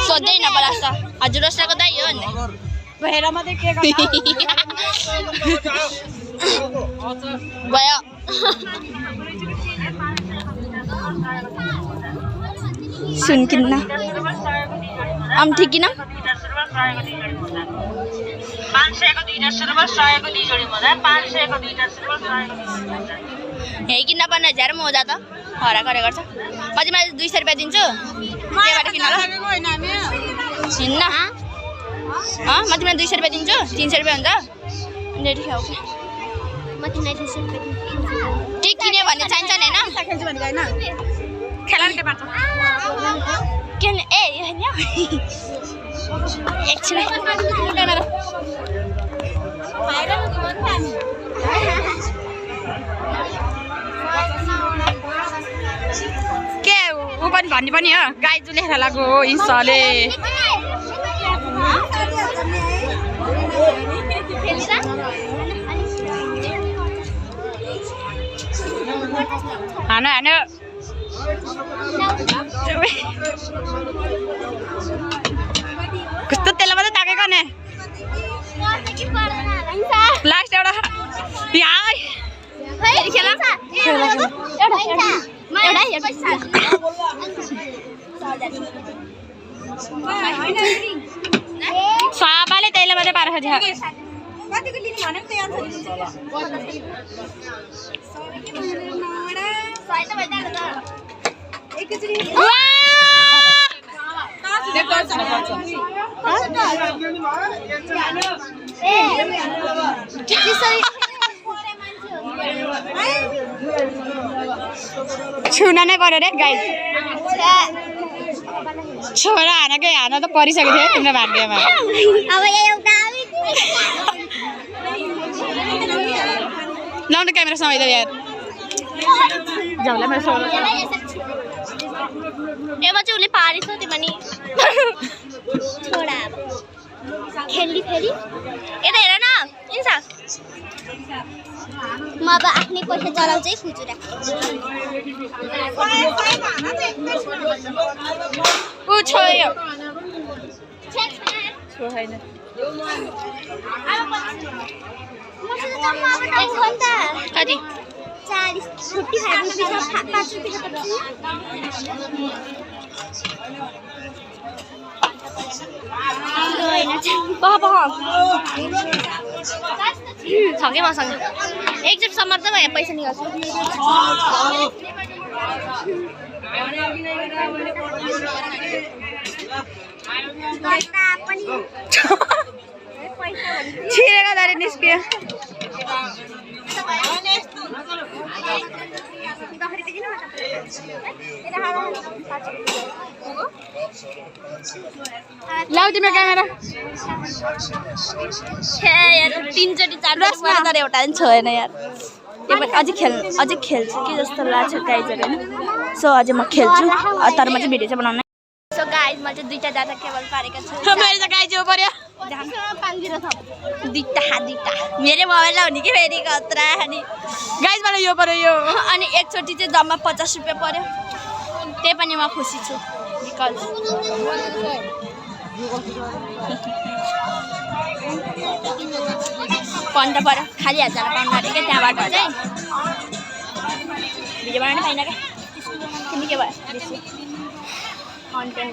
सोध्दै नपला जस्तो हजुर रोस्टाको दाइ हो नि भएर मात्रै के भयो सुन किन्न अम्ठी किन 500 को 2 सुरुमा 100 को 2 जोडी मजा 500 को 2 सुरुमा 100 को 2 हे किन्न पर्ने हजार मजा त हरा गरे गर्छ पछि मैले 200 रुपियाँ दिन्छु त्यबाट किन ल छिन्न म तिमीलाई 200 रुपियाँ दिन्छु 300 रुपियाँ हुन्छ रेडी खाऊ म तिमीलाई 200 रुपियाँ दिन्छु ठीक किन्यो भने चाहिन्छ नि हैन खेल्छु भनेको हैन खेलान के पार्छ किन ए यो हैन एकछिन के ऊ पनि भन्ने पनि हो गाई जुले खेला गएको हो इन्स्टाले हान हान कस्तो तेल मात्रै ताकेको ने लास्ट एउटा यहाँ साबाले त्यसले मात्रै पारेको छ कतिको लिने भने पनि त्यही छुन नै पर्यो रे गाइस छोरा हान त परिसकेको थियो तिम्रो भाग्यमा लाउनु क्यामेरा समाइदियो यार जाउला मेरो सोलो एमा चाहिँ उसले पारेछ त्यो पनि छोडा खेल्ली फेरि यता हेर न इन्सा म अब आफ्नै पैसा चलाउँछ है खुजुरा ऊ छोयो छोइन कति 40 55 रुपियाँ 5 रुपियाँ छ कि मसँग एकचोटिसम्म त म यहाँ पैसा निकाल्छु छिरेको दारी निस्कियो लाउ तिम्रो क्यामेरा यार 3 चोटि 4 तर एउटा पनि छोएन यार यो पनि अझै खेल्छु कि जस्तो लाग्छ गाइजहरू हैन सो अझै म खेल्छु तर म चाहिँ भिडियो चाहिँ बनाउन सो गाइज म चाहिँ दुईटा डाटा केबल पारेको छु मेरो त गाई जो पर्यो दुईटा मेरो मोबाइल हुने कि फेरि खतरा अनि गाइस मलाई यो पर्यो यो अनि एकचोटि चाहिँ जम्मा 50 रुपियाँ पर्यो त्यही पनि म खुसी छु बिकज पन्ध्र पर्यो खाली 1000 पाउनु अरे क्या त्यहाँबाट चाहिँ भिडियो बनाउनु पाइन क्या तिमी के भयो बेसी कन्टेन्ट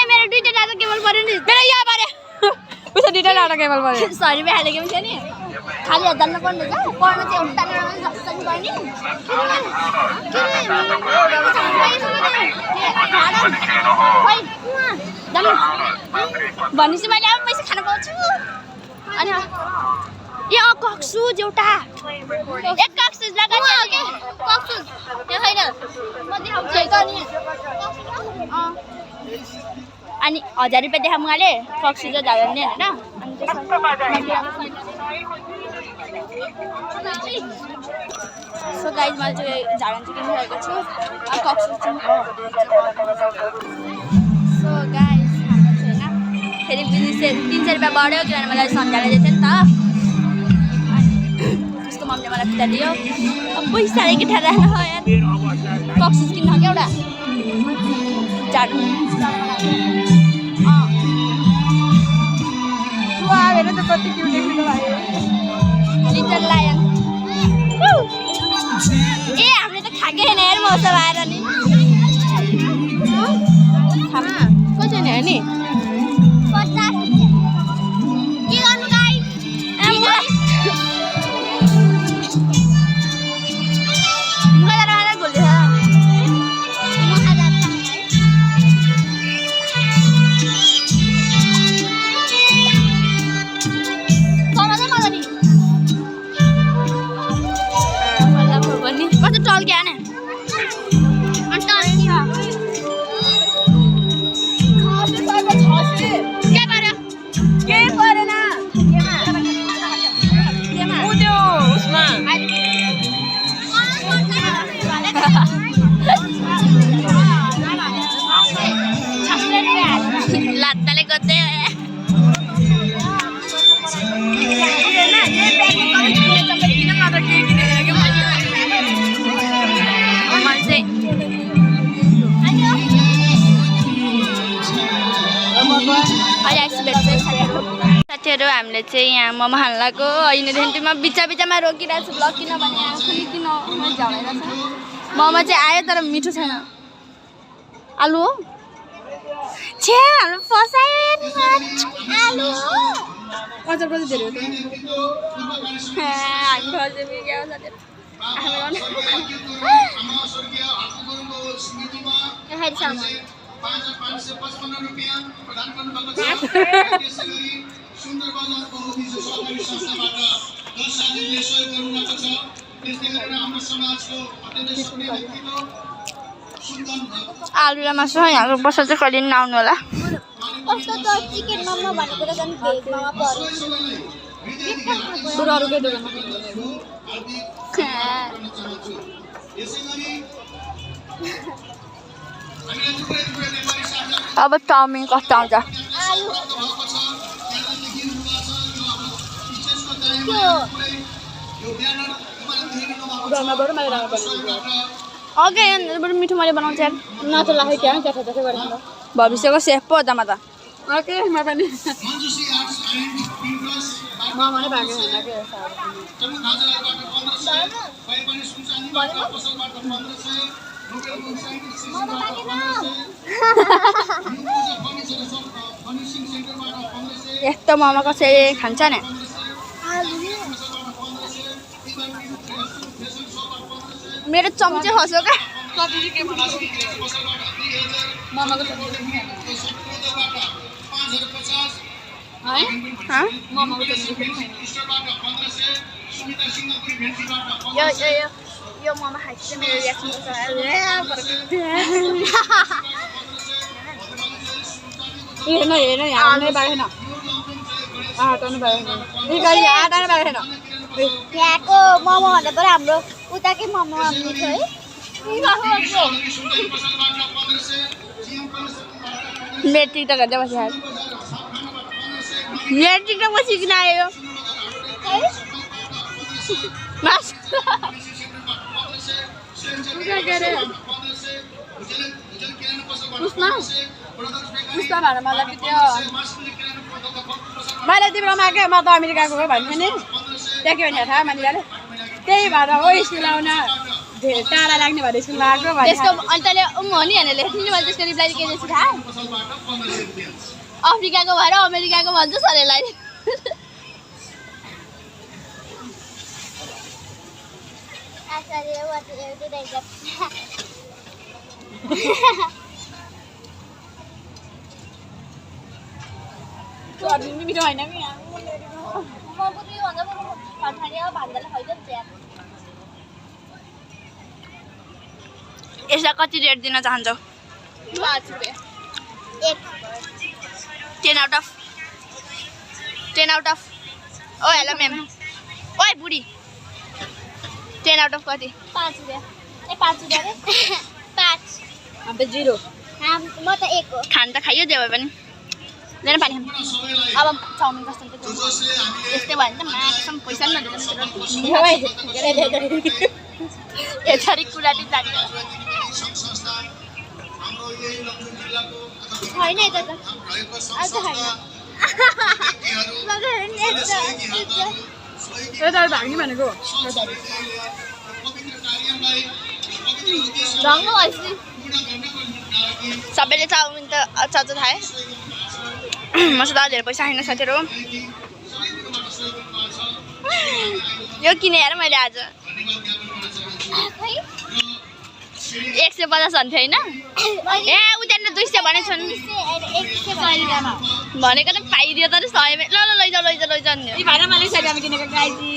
मेरो दुईटा डाटा केबल पर्यो नि मेरो यहाँ पर्यो उसो दुईटा डाटा केबल पर्यो 100 रुपियाँ हालेको पनि थियो नि खाली 1000 मा पर्नु छ पढ्न चाहिँ एउटा जस्तो पनि गर्ने भनेपछि मैले अब पैसा खान पाउँछु अनि ए कक्सुज एउटा एक कक्सुज लगाएको के कक्सुज त्यो छैन म देखाउँछु अनि 1000 रुपियाँ देखाउँ गाले कक्सुज जाँदैन नि हैन अनि सो गाइज मैले चाहिँ झाडन चाहिँ किनिरहेको छु कक्सुज चाहिँ सो गाइज हाम्रो चाहिँ हैन फेरि 300 रुपियाँ बढ्यो किनभने मलाई सन्ध्याले दिएको थियो नि त उसको मम्मीले मलाई खुट्टा दियो अब पैसा के ठा राख्न यार कक्सुज किन्न क्या एउटा झाडु मेरो त कति क्यु देख्नु भयो लिटल लायन ए हामीले त खाके हैन यार मौसम आएर नि कति नि हैन 50 के गर्नु गाइस मलाई गोल्दै कति टल क्या ने अन्त साथीहरू हामीले चाहिँ यहाँ मोमो खान लागेको ऐनादेखि म बिचा बिचामा रोकिरहेको छु ब्लग किनभने आँखा किन झडाइरहेको छ मोमो चाहिँ आयो तर मिठो छैन आलु हो छे हाम्रो फसायो आलु हो अझ कति धेरै हो त हामी फस्यो क्या साथीहरू आलु र मासु यहाँको बस्दा चाहिँ कहिले पनि आउनु होला कस्तो त चिकन मोमो भनेको त झन् भेज मोमो पर्यो बरु अरूकै दोकानमा अब चाउमिन कस्तो आउँछ घरमाबाट मैले राम्रो बनाउँछु अघि बरु मिठो मैले बनाउँछ यार नचलाखे क्या जथा जथा गरेर भविष्यको सेफ पो जम्मा त ओके म पनि मोमो नै भएको छैन के यस्तो मोमो कसैले खान्छ नि मेरो चम्चे खस्यो क्या मोमोको है मोमोको यो मोमो खाएपछि मेरो रियाक्सन हेर्न हेर्न यहाँ नै भएको छैन आँटा नै भएको छैन यी गाडी आँटा नै भएको छैन यहाँको मोमो भन्दा पनि हाम्रो उताकै मोमो मिठो है मेरो टिकटक हेर्दै बसिहाल मेरो टिकटक बसिकन आयो पुष्पा भनेर मलाई त्यो मैले तिम्रोमा क्या म त अमेरिकाको हो भन्थेँ नि त्यहाँ के भने थाहा मान्छेले त्यही भएर हो स्कुल आउन धेरै टाढा लाग्ने भएर स्कुलमा आएको त्यसको अनि तैँले हो नि भनेर लेख्नु नि मैले त्यसको रिप्लाई के दिएछु थाहा अफ्रिकाको भएर अमेरिकाको भन्छ सरलाई मिठो होइन कि यसलाई कति रेट दिन चाहन्छौ 5 रुपियाँ 10 out of oh hello ma'am ओए बुढी 10 आउट अफ कति 5 रुपियाँ 5 रुपियाँ 5 अन्त 0 म त 1 हो खान त खाइयो जे भए पनि लेन पानी खानु अब चाउमिन कस्तो हुन्छ यस्तै भयो भने त माक्सम पैसा पनि नदिनु यसरी कुरा चाहिँ जाने होइन यता त आज होइन यता भाग्ने भनेको रङ्ग भएपछि सबैले चाउमिन त अच्छा थाहा मसँग त धेरै पैसा छैन साथीहरू यो किने हेर मैले आज 150 भन्थ्यो होइन ए उनीहरूले 200 भनेको छन् भनेको त पाइदियो तर 100 ल लैजाऊ यी भाइरा मैले साइडमा किनेको गाइजी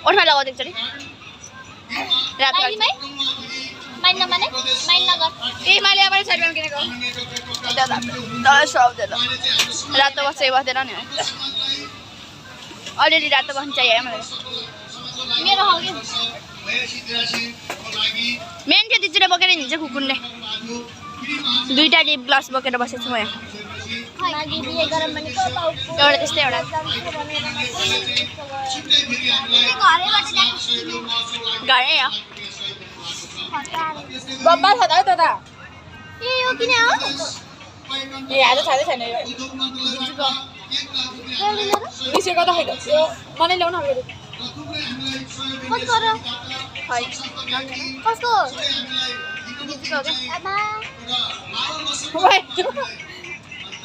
ओठमा लगाउँदै एकचोटि रातो ए मैले अब साइडमा किनेको रातो बस्छ बस्दैन नि अलिअलि रातो बस्नु चाहियो मलाई मेन त्यो दिदीले बोकेर हिँड्छ कुकुरले 2टा लिप ग्लास बोकेर बसेको छु म यहाँ एउटा त्यस्तै एउटा घरै हो बब्बा छ त त ए यो किन हो ए आज छाडै छैन यो बिसेको त खै यो मलाई ल्याउन अब कति पर्यो खै कसको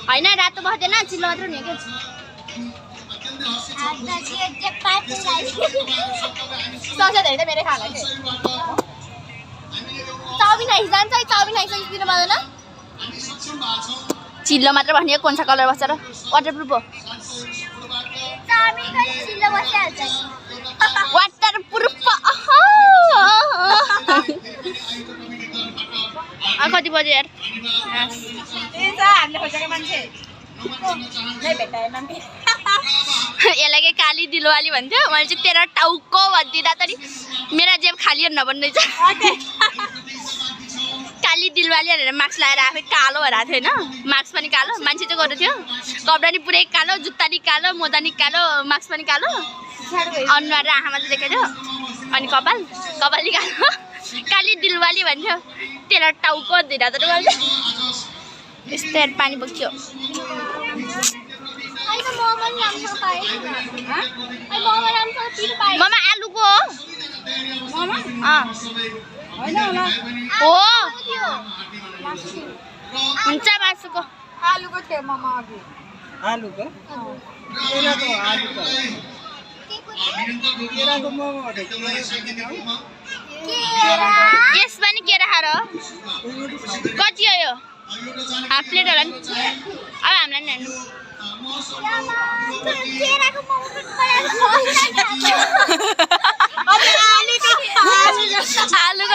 होइन रातो बस्दैन चिल्लो मात्र हुने कि ससा धेरै त मेरो खाना के चाउमिन खाइजान्छ चाउमिन खाइसकेर पर्दैन चिल्लो मात्र बस्ने कोन सा कलर बस्छ र वाटरप्रुफ हो चाउमिन खाइ चिल्लो बसिहाल्छ वाटरप्रुफ कति बज्यो यार हामीले खोजेको मान्छे नै भेटाए मान्छे यसलाई के काली दिलवाली भन्थ्यो मैले चाहिँ तेरो टाउको भनिदिँदा तरी मेरा जेब खाली नभन्दै छ काली दिलवाली भनेर मास्क लगाएर आफै कालो भएर आएको थियो होइन मास्क पनि कालो मान्छे चाहिँ गर्नु थियो कपडा नि पुरै कालो जुत्ता नि कालो मोजा नि कालो मास्क पनि कालो अनुहार र आँखामा चाहिँ देखाइदियो अनि कपाल नि कालो काली दिलवाली भन्थ्यो तेरो टाउको दिँदा त यस्तै पानी बग्थ्यो ममा आलुको हो हो हुन्छ मासुको आलुको थियो ममा अघि आलुको केराको मोमो यसमा नि केरा खाएर कति हो यो हाफ प्लेट होला नि अब हामीलाई नि हेर्नु आलुको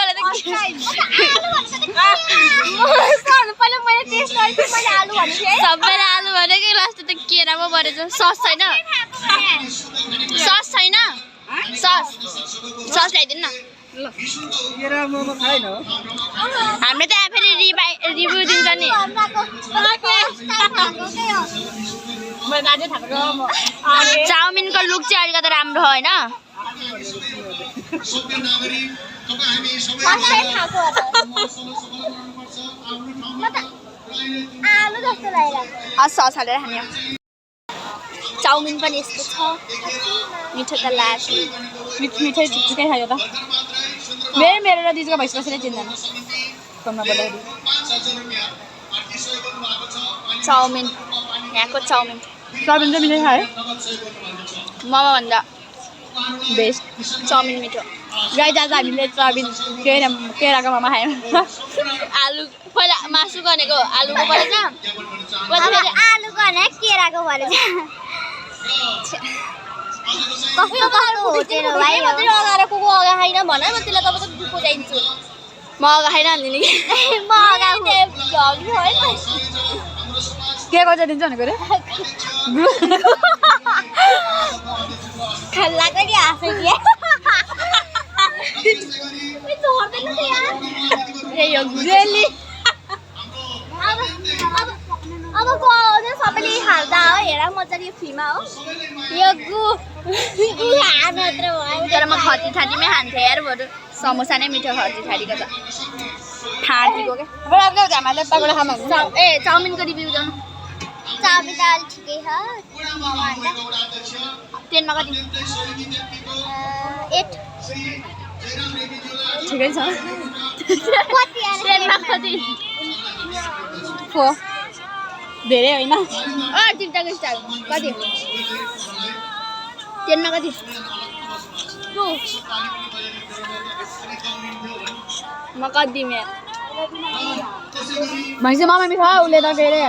सबैलाई आलु भनेकै लास्ट त केरामा परेछ सस छैन सस छैन सस ल्याइदिनु न केरा मोमो खाएन हो हामीले त फेरि रिभ्यू दिन्छ नि चाउमिनको लुक चाहिँ अलिकति राम्रो हो होइन सस हालेर खाने चाउमिन पनि यस्तो छ मिठो त लाग्छ मिठै चुक्चुकै खायो त मेरो र दिदीको भइसकेपछि चिन्दैन फोनमा बोल्दाखेरि चाउमिन यहाँको चाउमिन चाउमिन चाहिँ मिठै खायो मोमोभन्दा बेस्ट चाउमिन मिठो गाई आज हामीले चाउमिन केराको मोमो खायौँ आलु पहिला मासु भनेको आलुको परेछ पछि फेरि आलुको भने केराको परेछ कस्तो होटेल हो भाइ मात्रै अगाएर को अगा खाइन भन म त्यसलाई तपाईँको दुःख चाहिन्छु म अगा खाइन हाल्दिनँ कि म अगाउने झग्नु है के गर्छ दिन्छ भनेको रे खल्ला पनि हाँसै दिए छोड्दैन त यार ए यो गुजेली अब को आउँछ सबैले हाल्दा हो हेर मजाले यो फ्रीमा हो यो गु हात मात्र भयो तर म खती थाटीमै खान्थेँ यार बरु समोसा नै मिठो खती थाटीको त थाटीको क्या ए चाउमिनको रिभ्यू गर्नु चाउमिन त अलिक ठिकै छ टेनमा कति 8 ठिकै छ कति आएर टेनमा कति 4 धेरै होइन टिकटक स्टार कति टेनमा कति 2 म कति दिमेँ भनेपछि मामा मिठो उसले त के अरे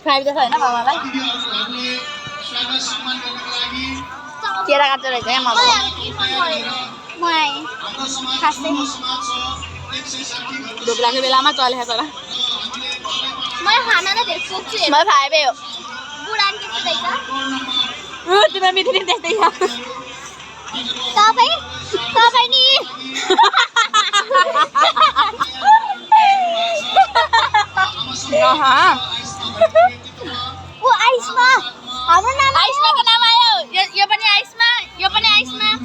5 जस्तो होइन मामालाई केरा काट्छ रहेछ यहाँ मामा मलाई खासै भोक लाग्ने बेलामा चलेको तर मलाई खाना नै धेरै सोच्छु म 5 हो बुढान के चाहिँ तिम्रो मिठो नि त्यस्तै छ तपाईँ नि ओ आइसमा हाम्रो नाम आइसमाको नाम आयो यो पनि आइसमा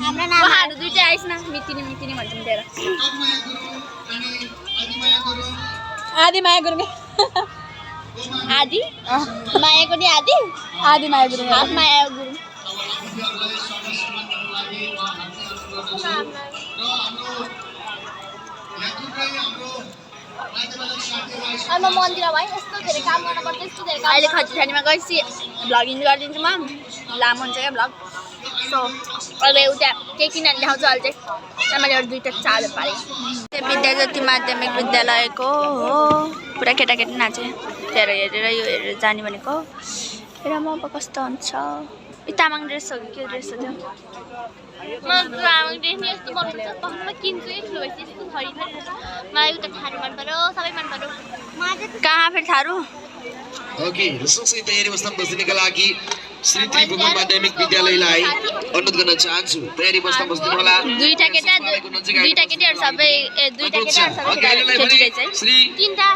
हाम्रो नाम उहाँहरू दुईटै आइसमा मितिनी भन्छौँ तेरो आदि माया गुरुङ आदि मायाको नि आदि आदि माया गुरुङ हाफ माया गुरुङ अब मन्दिर भयो यस्तो धेरै काम गर्न पर्छ यस्तो धेरै काम अहिले खटिखानीमा गएपछि भ्लगिङ गरिदिन्छु म लामो हुन्छ क्या भ्लग सो अहिले उता के किन ल्याउँछु अहिले चाहिँ मैले अरू 2टा चालु पारेँ विद्याज्योति माध्यमिक विद्यालयको हो पुरा केटाकेटी नाचे हेरेर हेरेर यो हेरेर जाने भनेको हेर म अब कस्तो हुन्छ यो तामाङ ड्रेस हो कि के ड्रेस हो त्यो मलाई तामाङ ड्रेस नि यस्तो मनपर्छ पक्का किन्छु है ठुलो भएपछि यस्तो थरी थरी मलाई उता थारू मन पर्यो सबै मन पर्यो कहाँ फेरि थारू ओके सँगसँगै तयारी अवस्थामा बस्दिनका लागि श्री त्रिभुवन माध्यमिक विद्यालयलाई अनुरोध गर्न चाहन्छु तयारी अवस्थामा बस्दिनु होला 2टा केटीहरू सबै 2टा केटाहरू सबै केटी रहेछ है श्री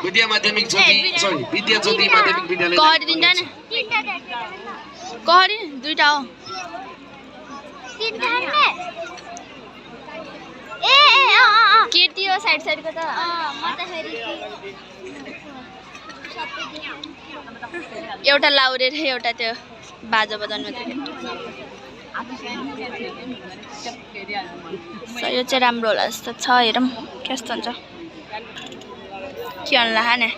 विद्या माध्यमिक ज्योति सरी विद्या ज्योति माध्यमिक विद्यालय कहरी दिन्छ नि कहरी 2टा हो केटी हो साइड साइडको त एउटा लाउरे र एउटा त्यो बाजा बजाउनु मात्रै यो चाहिँ राम्रो होला जस्तो छ हेरौँ कस्तो हुन्छ के होला खाने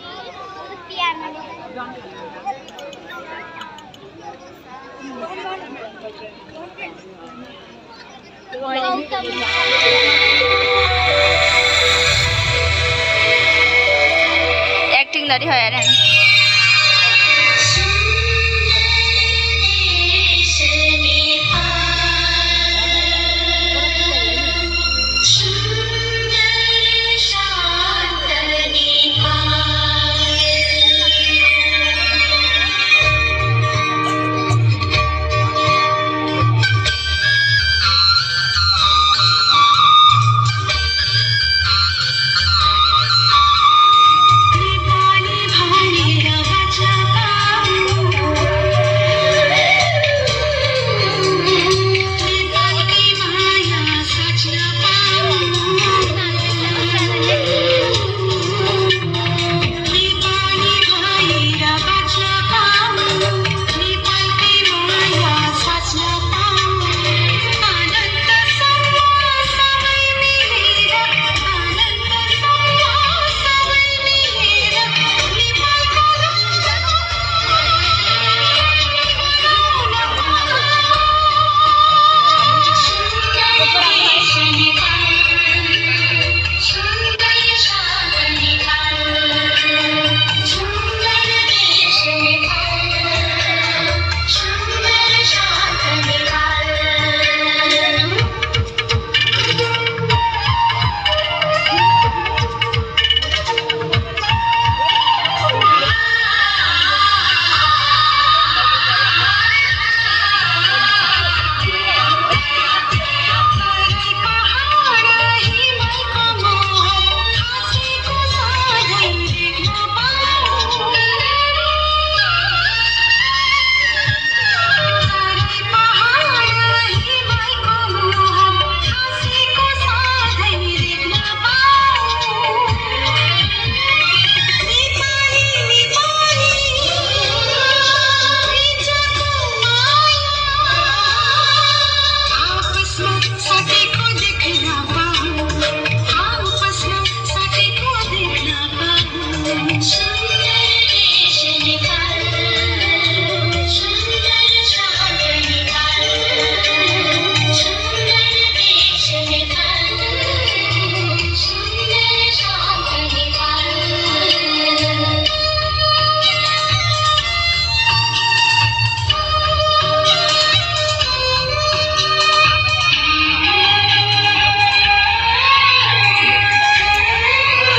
एक्टिङ गरी हो यार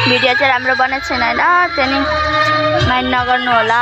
भिडियो चाहिँ राम्रो बनेको छैन हैन त्यही माइन्ड नगर्नु होला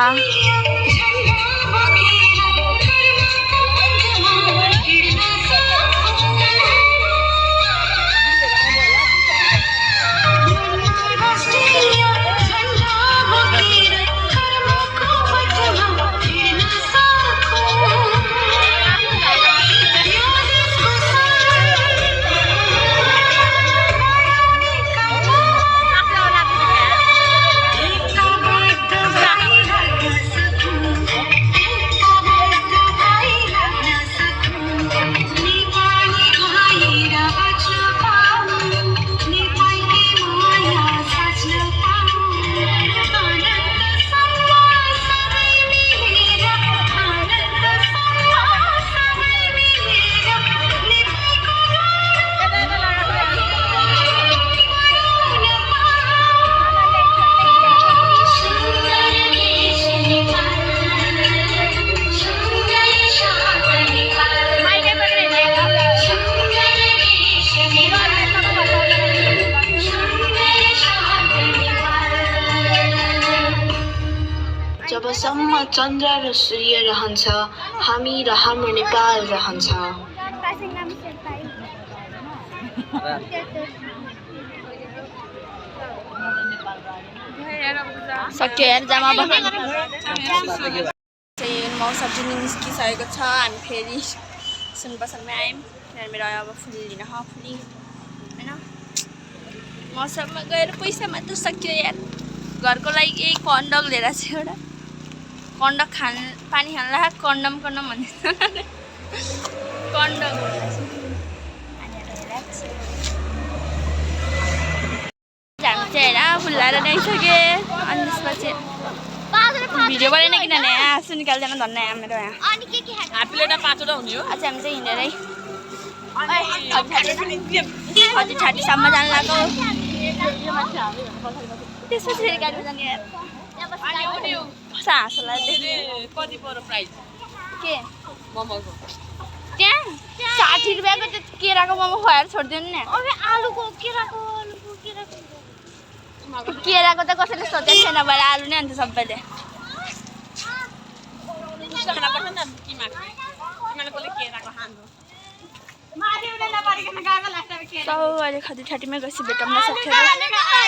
जबसम्म चन्द्र र सूर्य रहन्छ हामी र हाम्रो नेपाल रहन्छ। सक्यो यार जामा मौसम चाहिँ निस्किसकेको छ। हामी फेरि सुनपसलमै आयौँ। यहाँ मेरो अब फुल लिन फुली होइन मौसममा गएर पैसा मात्र सक्यो यार। घरको लागि यही कन्डम लिएर चाहिँ एउटा कन्डम पानी खानला कन्डम भन्दैछ कन्डम हामी चाहिँ होइन फुल्लाएर नै सक्यो। अनि त्यसपछि भिडियो बनाएन किनभने आँसु निकाल्दैन धन्न मेरो यहाँ आज हामी चाहिँ हिँडेरै 30सम्म जानु लाग्यो। त्यसपछि फेरि गाडीमा जाने हाँसो लाग्यो। कति पर्यो प्राइस के मोमोको? त्यहाँ 60 रुपियाँको त्यो केराको मोमो खुवाएर छोडिदिनु नि। केराको त कसैले सोचेको छैन भएर आलु नै अन्त सबैले। अहिले खदी ठाटीमै गएपछि भेटाउन सक्यो।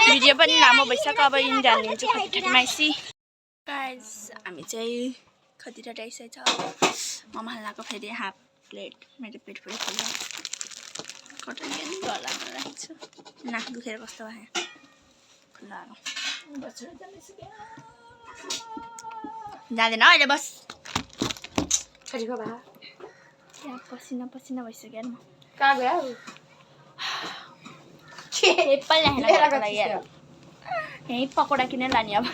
भिडियो पनि लामो भइसक्यो। अब इन्डिया लिन्छु खदी ठाटीमा आइसी। गाइस हामी चाहिँ खदी ठाटी आइसकेको छ। मोमो हाल्नको फेरि हाफ प्लेट मेरो पेट पुरै फुल्यो। कटनी गलामा राख्छु नाक दुखेर कस्तो भयो खुल्ला जाँदैन अहिले बस पसिना भइसक्यो म कहाँ गयो? एप्पल ल्याएर यहीँ पकौडा किनेर लाने अब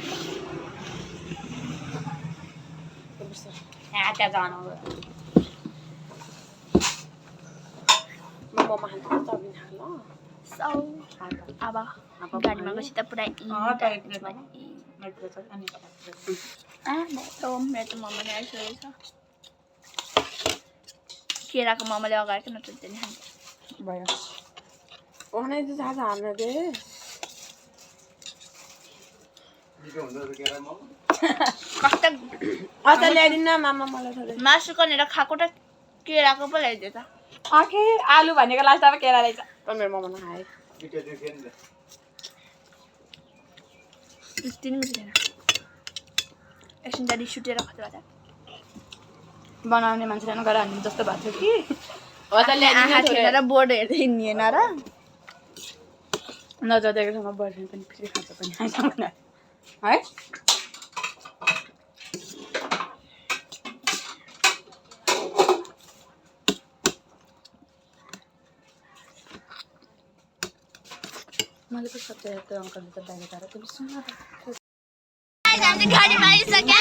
त्यहाँ जानु अब गाडीमा गएपछि त पुरा मेरो त मोमो नै आइसकेको छ। केराको मोमोले अगाडि नत्र दिने भयो ओहने चाहिँ थाहा छ हाम्रो दे कस्तो अझ ल्याइदिनु न मामा मलाई थोरै मासु कनेर खाएको त केराको पो ल्याइदियो त। आखे आलु भनेको लास्टमा केरा रहेछ। त मेरो मोमो नखाए तिन मिल्दैन एकछिन जाँदा सुटेर खतरा छ। बनाउने मान्छेले नगएर हामी जस्तो भएको थियो कि आँखा थिएन र बोर्ड हेर्दै हिँडिएन र नजदेको ठाउँमा बर्फिन पनि फेरि खान्छ पनि आइसक्दैन है। मैले पो सोचेँ त्यो अङ्कलले त बाहिर गएर तिमी सुन गाडीमा आइसके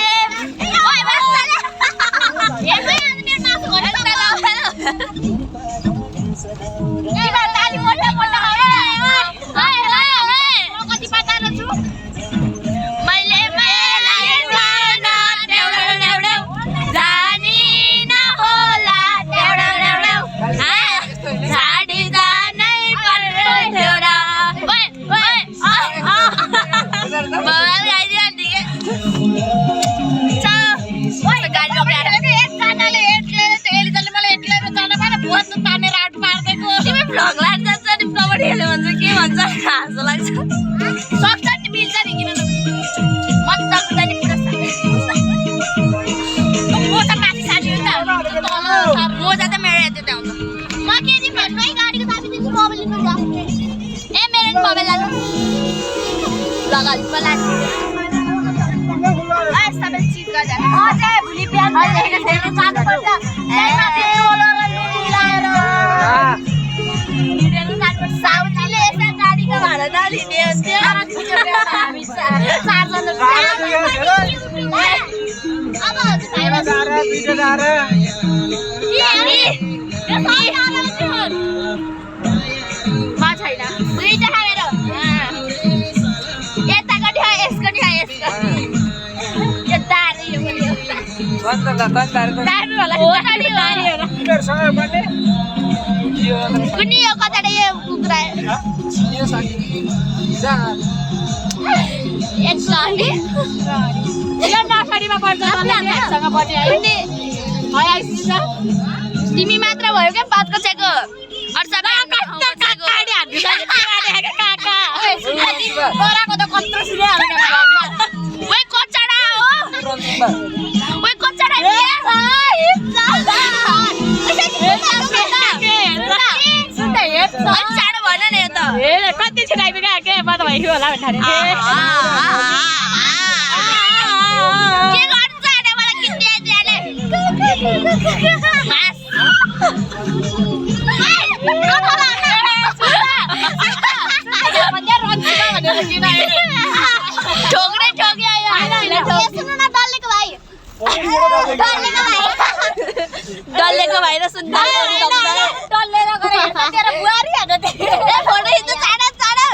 हाँसो लाग्छ सक्छ नि मिल्छ नि किन मजाको जाने पुरा मोजा माथि साथी मोजा त मेरो यता आउँछ। म के नि भन्नु है गाडीको चाबी दिन्छु मोबाइल लिनु जा। ए मेरो नि मोबाइल लानु लगाल पलान सबै चिज गर्दा अझै भोलि बिहान देखेको जानु पर्छ। ए माथि चोलो र लुनी लाएर साउजीले यस्ता गाडीको भाडा नलिने हुन्थ्यो। हामी चारजना छैन दुईटा खाएर यताको ठ्या यसको ठ्या यसको कुनै यो कताडे यो कुखुरा एक गाडी यो नखाडी पछि है आइसिन्छ तिमी मात्र भयो क्या पात कचाको अरू सबै बराको त कत्रो सुने ओइ कचडा हो ओइ कचडा चाँडो भन न यो त कति छिटाइ के म त भइगयो होला भन्ने के गर्छ अरे मलाई किन्ने आइदिहाले ठोक्रे ठोक्यो सुन्नु न डल्लेको भाइ डल्लेको भाइ र सुन्दर डल्लेर गरे तेरो बुहारी हेर्नु फोटो खिच्नु चाँडो चाँडो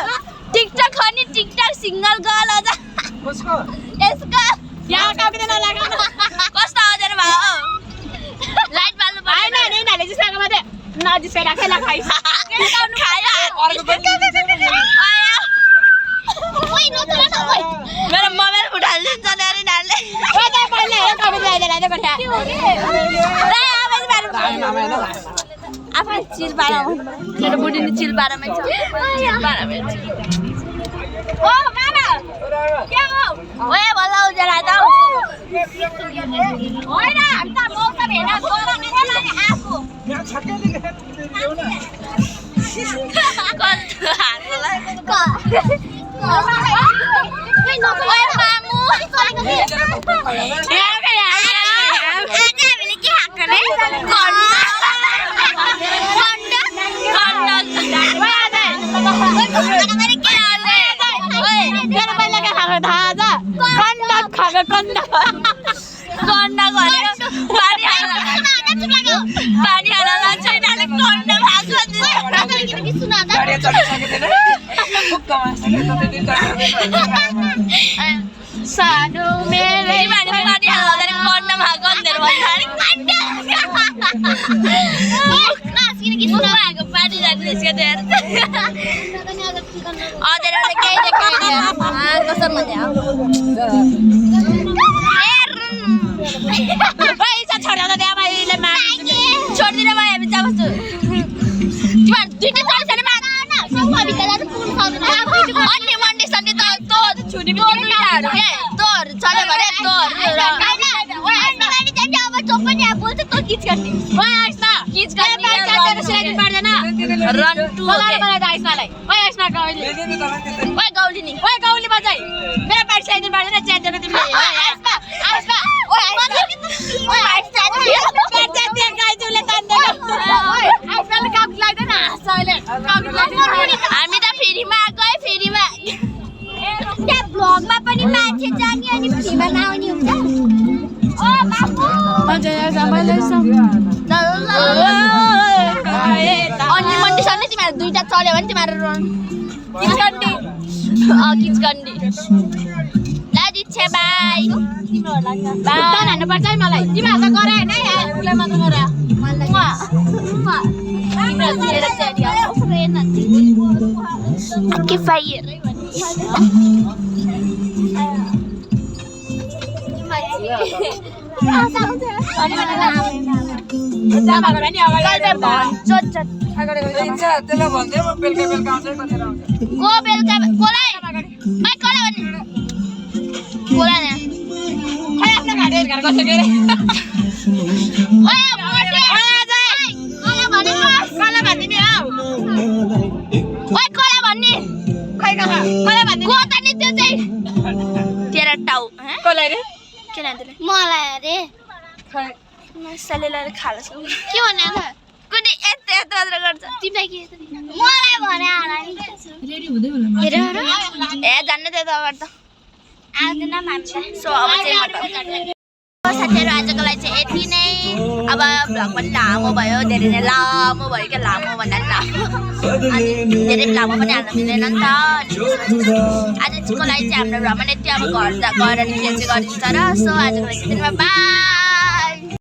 टिकटक हो नि टिकटक सिङ्गल गर्ल अझ कसको यसको यहाँ काउकिँदैन लाग्यो कस्तो आउँदैन भयो लाइट बाल्नु होइन पर्दैन नि नाले जिस्काको मात्रै नजिस्काइ राखेर खाइस खायो ओइ नचुर न ओइ मेरो मोबाइल उठालिदिन्छ नि अरे नाले आफै चिल पारा मेरो बुढी नि चिल पारामै छ ओ मामा के हो ओए बल्ल उजेला त होइन हामी त मौसम हेर्न गएर नि आफू ओए मामु हामीले के हाक्ने सानो मेरो पानी हाल्दा कन्डम हाको भनेर भन्छ पानी जाने त्यसको त्यहाँ अँधेरोले केही देखाएन कसम भन्यो छोडिदिनु भयो हामी जहाँ बस्छु तिमीहरू दुइटै चल्छ अन्य मन्डे सन्डे त तँ छुरी दुइटाहरू के तँहरू चल्यो भने गौली बजाइ मेरो पार्टी सिलाइदिनु पर्दैन च्यान्जेको तिमीले हामी त फेरिमा आएको है फेरिमा ब्लगमा पनि मान्छे जाने अनि फ्रीमा नआउने हुन्छ अनि मन्डीसँगै तिमीहरू दुइटा चल्यो भने तिमीहरू किचकन्डी ल दिच्छे बाई हान्नुपर्छ है मलाई तिमीहरू त गरे होइन उसलाई मात्र गर के फाइर त्यसलाई भन्दै म बेलुका बेलुका आउँछ कतिखेर आउँछ को बेलुका कोलाई भाइ कोलाई भन्नु कोलाई न खै आफ्नो घाटे घर कसो के रे ओए मोटे कोला भन्नु कला भन्दिने हौ ओए कोला भन्ने खै कला कला भन्दिने को त नि त्यो चाहिँ तेरा टाउ कोलाई रे के नाम त्यसले मलाई अरे खै सेलुलर खालस के भन्ने कुनै यस्तो यस्तो मात्र गर्छ तिमीलाई के मलाई भने आला नि ए जान्ने त्यो त अब त आउँदैन मान्छे सो अब चाहिँ म साथीहरू आजको लागि चाहिँ यति नै अब भ्लग पनि लामो भयो धेरै नै लामो भयो क्या लामो भन्दा पनि लामो अनि धेरै लामो पनि हाल्न मिल्दैन नि त आजको लागि चाहिँ हाम्रो भ्रमण यति अब घर गएर नि के चाहिँ गरिन्छ र सो आजको लागि चाहिँ बाई